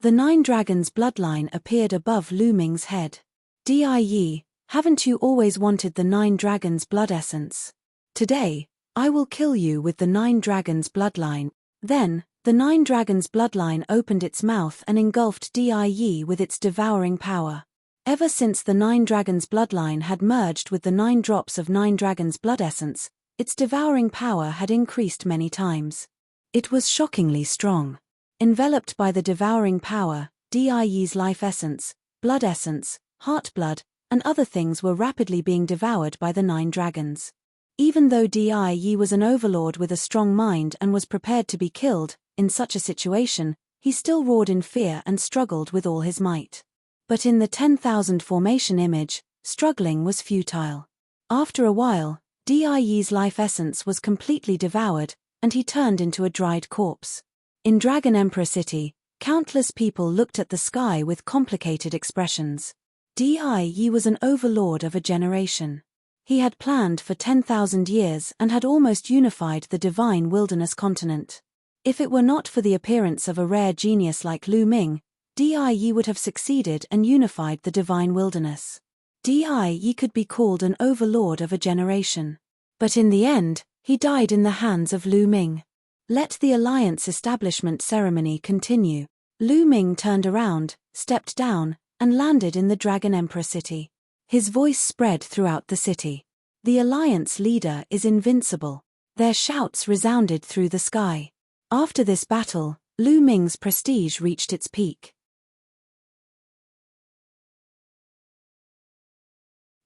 The 9 dragons bloodline appeared above Lu Ming's head. Di, haven't you always wanted the 9 dragons blood essence? Today, I will kill you with the 9 dragons bloodline. Then, the 9 dragons bloodline opened its mouth and engulfed Di with its devouring power. Ever since the 9 dragons bloodline had merged with the 9 drops of 9 dragons blood essence, its devouring power had increased many times. It was shockingly strong. Enveloped by the devouring power, Di's life essence, blood essence, heart blood, and other things were rapidly being devoured by the 9 dragons. Even though Di was an overlord with a strong mind and was prepared to be killed, in such a situation, he still roared in fear and struggled with all his might. But in the 10,000 formation image, struggling was futile. After a while, Di's life essence was completely devoured, and he turned into a dried corpse. In Dragon Emperor City, countless people looked at the sky with complicated expressions. Di was an overlord of a generation. He had planned for 10,000 years and had almost unified the Divine Wilderness continent. If it were not for the appearance of a rare genius like Lu Ming, Di would have succeeded and unified the Divine Wilderness. Di could be called an overlord of a generation. But in the end, he died in the hands of Lu Ming. Let the alliance establishment ceremony continue. Lu Ming turned around, stepped down, and landed in the Dragon Emperor City. His voice spread throughout the city. "The alliance leader is invincible." Their shouts resounded through the sky. After this battle, Lu Ming's prestige reached its peak.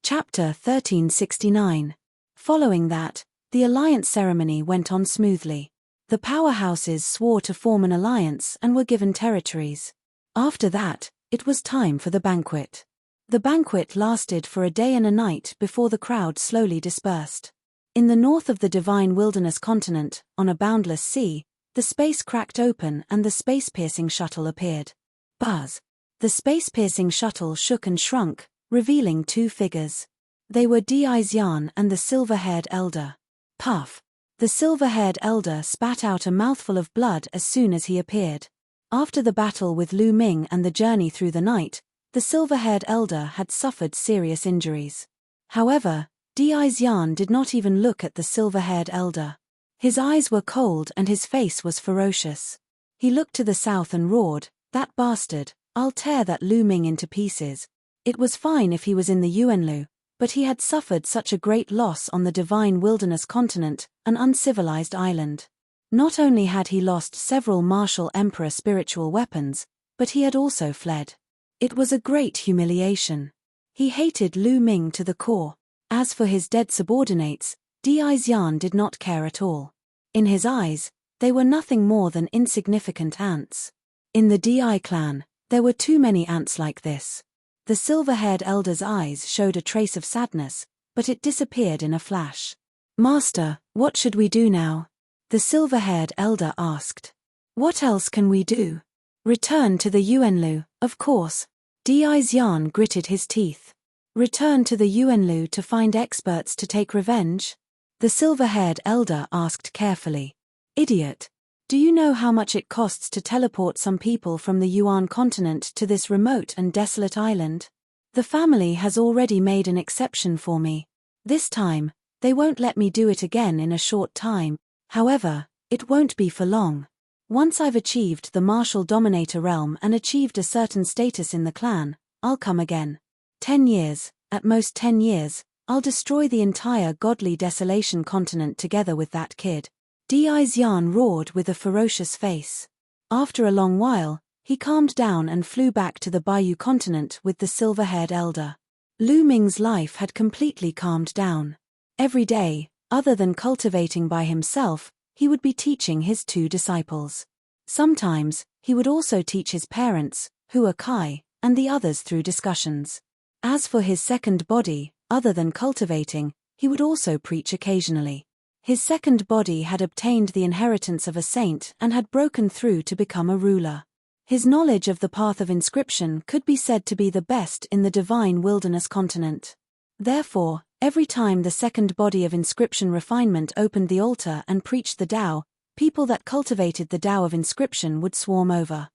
Chapter 1369. Following that, the alliance ceremony went on smoothly. The powerhouses swore to form an alliance and were given territories. After that, it was time for the banquet. The banquet lasted for a day and a night before the crowd slowly dispersed. In the north of the Divine Wilderness continent, on a boundless sea, the space cracked open and the space-piercing shuttle appeared. Buzz! The space-piercing shuttle shook and shrunk, revealing 2 figures. They were Di's Yan and the silver-haired elder. Puff! The silver-haired elder spat out a mouthful of blood as soon as he appeared. After the battle with Lu Ming and the journey through the night, the silver-haired elder had suffered serious injuries. However, Di Xian did not even look at the silver-haired elder. His eyes were cold and his face was ferocious. He looked to the south and roared, "That bastard, I'll tear that Lu Ming into pieces." It was fine if he was in the Yuanlu, but he had suffered such a great loss on the divine wilderness continent, an uncivilized island. Not only had he lost several martial emperor spiritual weapons, but he had also fled. It was a great humiliation. He hated Lu Ming to the core. As for his dead subordinates, Di Xian did not care at all. In his eyes, they were nothing more than insignificant ants. In the Di clan, there were too many ants like this. The silver-haired elder's eyes showed a trace of sadness, but it disappeared in a flash. "Master, what should we do now?" the silver-haired elder asked. "What else can we do?" "Return to the Yuanlu, of course." Di Xian gritted his teeth. "Return to the Yuanlu to find experts to take revenge?" the silver-haired elder asked carefully. "Idiot. Do you know how much it costs to teleport some people from the Yuan continent to this remote and desolate island? The family has already made an exception for me. This time, they won't let me do it again in a short time. However, it won't be for long. Once I've achieved the martial dominator realm and achieved a certain status in the clan, I'll come again. 10 years, at most 10 years, I'll destroy the entire godly desolation continent together with that kid." Di Xian roared with a ferocious face. After a long while, he calmed down and flew back to the Bayou continent with the silver-haired elder. Lu Ming's life had completely calmed down. Every day, other than cultivating by himself, he would be teaching his 2 disciples. Sometimes, he would also teach his parents, Hua Kai, and the others through discussions. As for his second body, other than cultivating, he would also preach occasionally. His second body had obtained the inheritance of a saint and had broken through to become a ruler. His knowledge of the path of inscription could be said to be the best in the divine wilderness continent. Therefore, every time the second body of inscription refinement opened the altar and preached the Tao, people that cultivated the Tao of inscription would swarm over.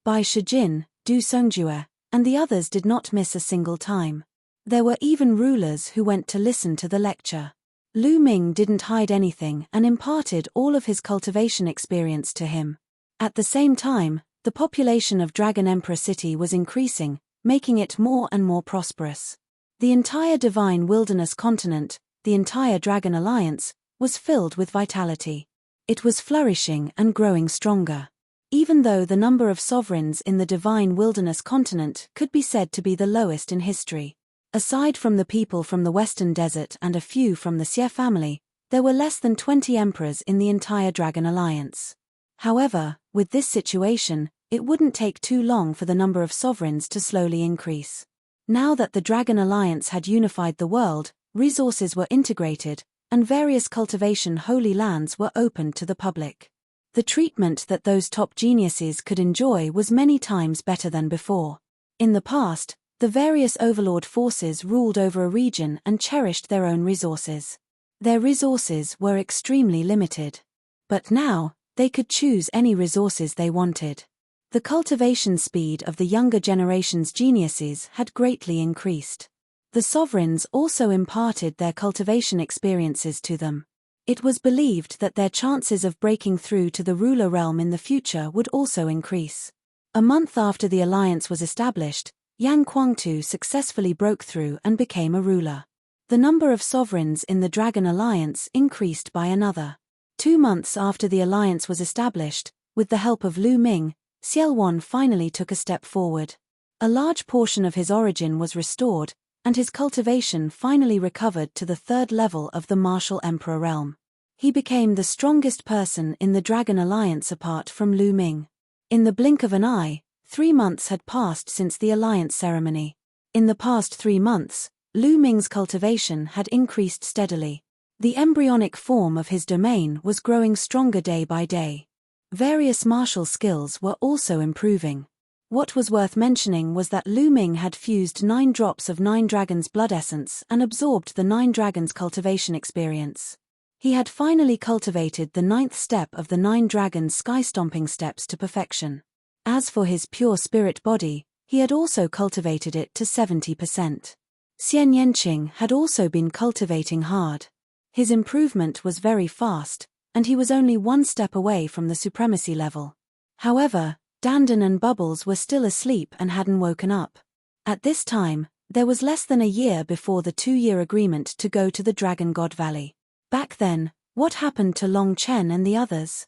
Bai Shijin, Du Songjue, and the others did not miss a single time. There were even rulers who went to listen to the lecture. Lu Ming didn't hide anything and imparted all of his cultivation experience to him. At the same time, the population of Dragon Emperor City was increasing, making it more and more prosperous. The entire divine wilderness continent, the entire Dragon Alliance, was filled with vitality. It was flourishing and growing stronger. Even though the number of sovereigns in the divine wilderness continent could be said to be the lowest in history. Aside from the people from the Western Desert and a few from the Xie family, there were less than 20 emperors in the entire Dragon Alliance. However, with this situation, it wouldn't take too long for the number of sovereigns to slowly increase. Now that the Dragon Alliance had unified the world, resources were integrated, and various cultivation holy lands were opened to the public. The treatment that those top geniuses could enjoy was many times better than before. In the past, the various overlord forces ruled over a region and cherished their own resources. Their resources were extremely limited. But now, they could choose any resources they wanted. The cultivation speed of the younger generation's geniuses had greatly increased. The sovereigns also imparted their cultivation experiences to them. It was believed that their chances of breaking through to the ruler realm in the future would also increase. A month after the alliance was established, Yang Guangtu successfully broke through and became a ruler. The number of sovereigns in the Dragon Alliance increased by another. 2 months after the alliance was established, with the help of Lu Ming, Xielwan finally took a step forward. A large portion of his origin was restored, and his cultivation finally recovered to the 3rd level of the martial emperor realm. He became the strongest person in the Dragon Alliance apart from Lu Ming. In the blink of an eye, 3 months had passed since the alliance ceremony. In the past 3 months, Lu Ming's cultivation had increased steadily. The embryonic form of his domain was growing stronger day by day. Various martial skills were also improving. What was worth mentioning was that Lu Ming had fused 9 drops of 9 dragons' blood essence and absorbed the 9 dragons' cultivation experience. He had finally cultivated the 9th step of the 9 dragons' sky-stomping steps to perfection. As for his pure spirit body, he had also cultivated it to 70%. Xian Yanqing had also been cultivating hard. His improvement was very fast, and he was only one step away from the supremacy level. However, Dandan and Bubbles were still asleep and hadn't woken up. At this time, there was less than a year before the 2-year agreement to go to the Dragon God Valley. Back then, what happened to Long Chen and the others?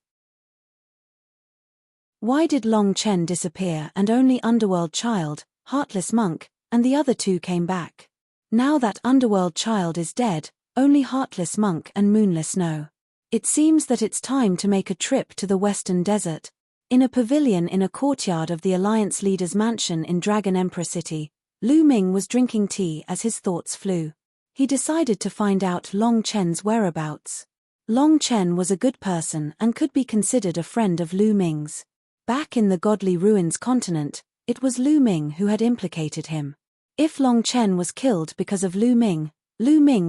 Why did Long Chen disappear and only Underworld Child, Heartless Monk, and the other two came back? Now that Underworld Child is dead, only Heartless Monk and Moonless know. It seems that it's time to make a trip to the Western Desert. In a pavilion in a courtyard of the Alliance leader's mansion in Dragon Emperor City, Lu Ming was drinking tea as his thoughts flew. He decided to find out Long Chen's whereabouts. Long Chen was a good person and could be considered a friend of Lu Ming's. Back in the Godly Ruins continent, it was Lu Ming who had implicated him. If Long Chen was killed because of Lu Ming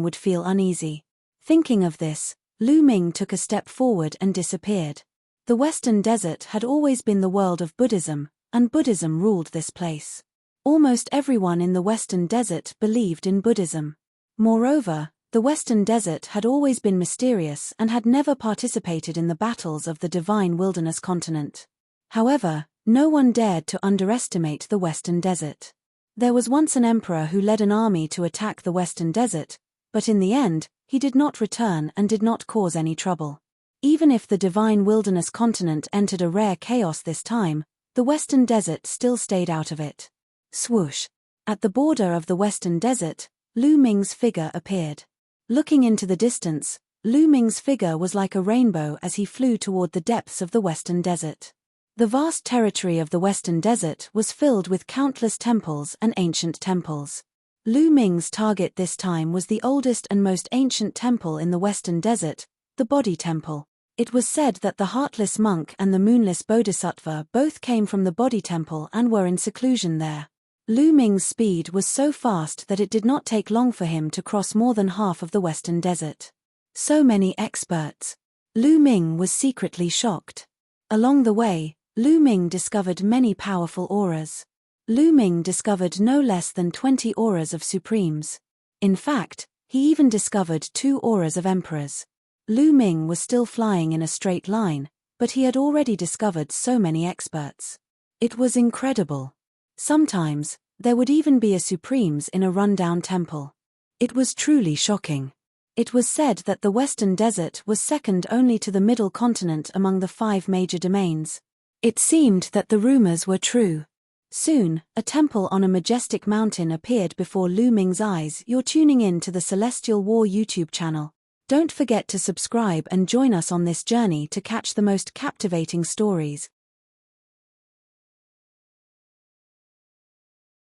would feel uneasy. Thinking of this, Lu Ming took a step forward and disappeared. The Western Desert had always been the world of Buddhism, and Buddhism ruled this place. Almost everyone in the Western Desert believed in Buddhism. Moreover, the Western Desert had always been mysterious and had never participated in the battles of the Divine Wilderness continent. However, no one dared to underestimate the Western Desert. There was once an emperor who led an army to attack the Western Desert, but in the end, he did not return and did not cause any trouble. Even if the Divine Wilderness continent entered a rare chaos this time, the Western Desert still stayed out of it. Swoosh! At the border of the Western Desert, Lu Ming's figure appeared. Looking into the distance, Lu Ming's figure was like a rainbow as he flew toward the depths of the Western Desert. The vast territory of the Western Desert was filled with countless temples and ancient temples. Lu Ming's target this time was the oldest and most ancient temple in the Western Desert, the Body Temple. It was said that the Heartless Monk and the Moonless Bodhisattva both came from the Body Temple and were in seclusion there. Lu Ming's speed was so fast that it did not take long for him to cross more than half of the Western Desert. So many experts. Lu Ming was secretly shocked. Along the way, Lu Ming discovered many powerful auras. Lu Ming discovered no less than 20 auras of supremes. In fact, he even discovered 2 auras of emperors. Lu Ming was still flying in a straight line, but he had already discovered so many experts. It was incredible. Sometimes, there would even be a supremes in a rundown temple. It was truly shocking. It was said that the Western Desert was second only to the Middle Continent among the 5 major domains. It seemed that the rumors were true. Soon, a temple on a majestic mountain appeared before Lu Ming's eyes. You're tuning in to the Celestial War YouTube channel. Don't forget to subscribe and join us on this journey to catch the most captivating stories.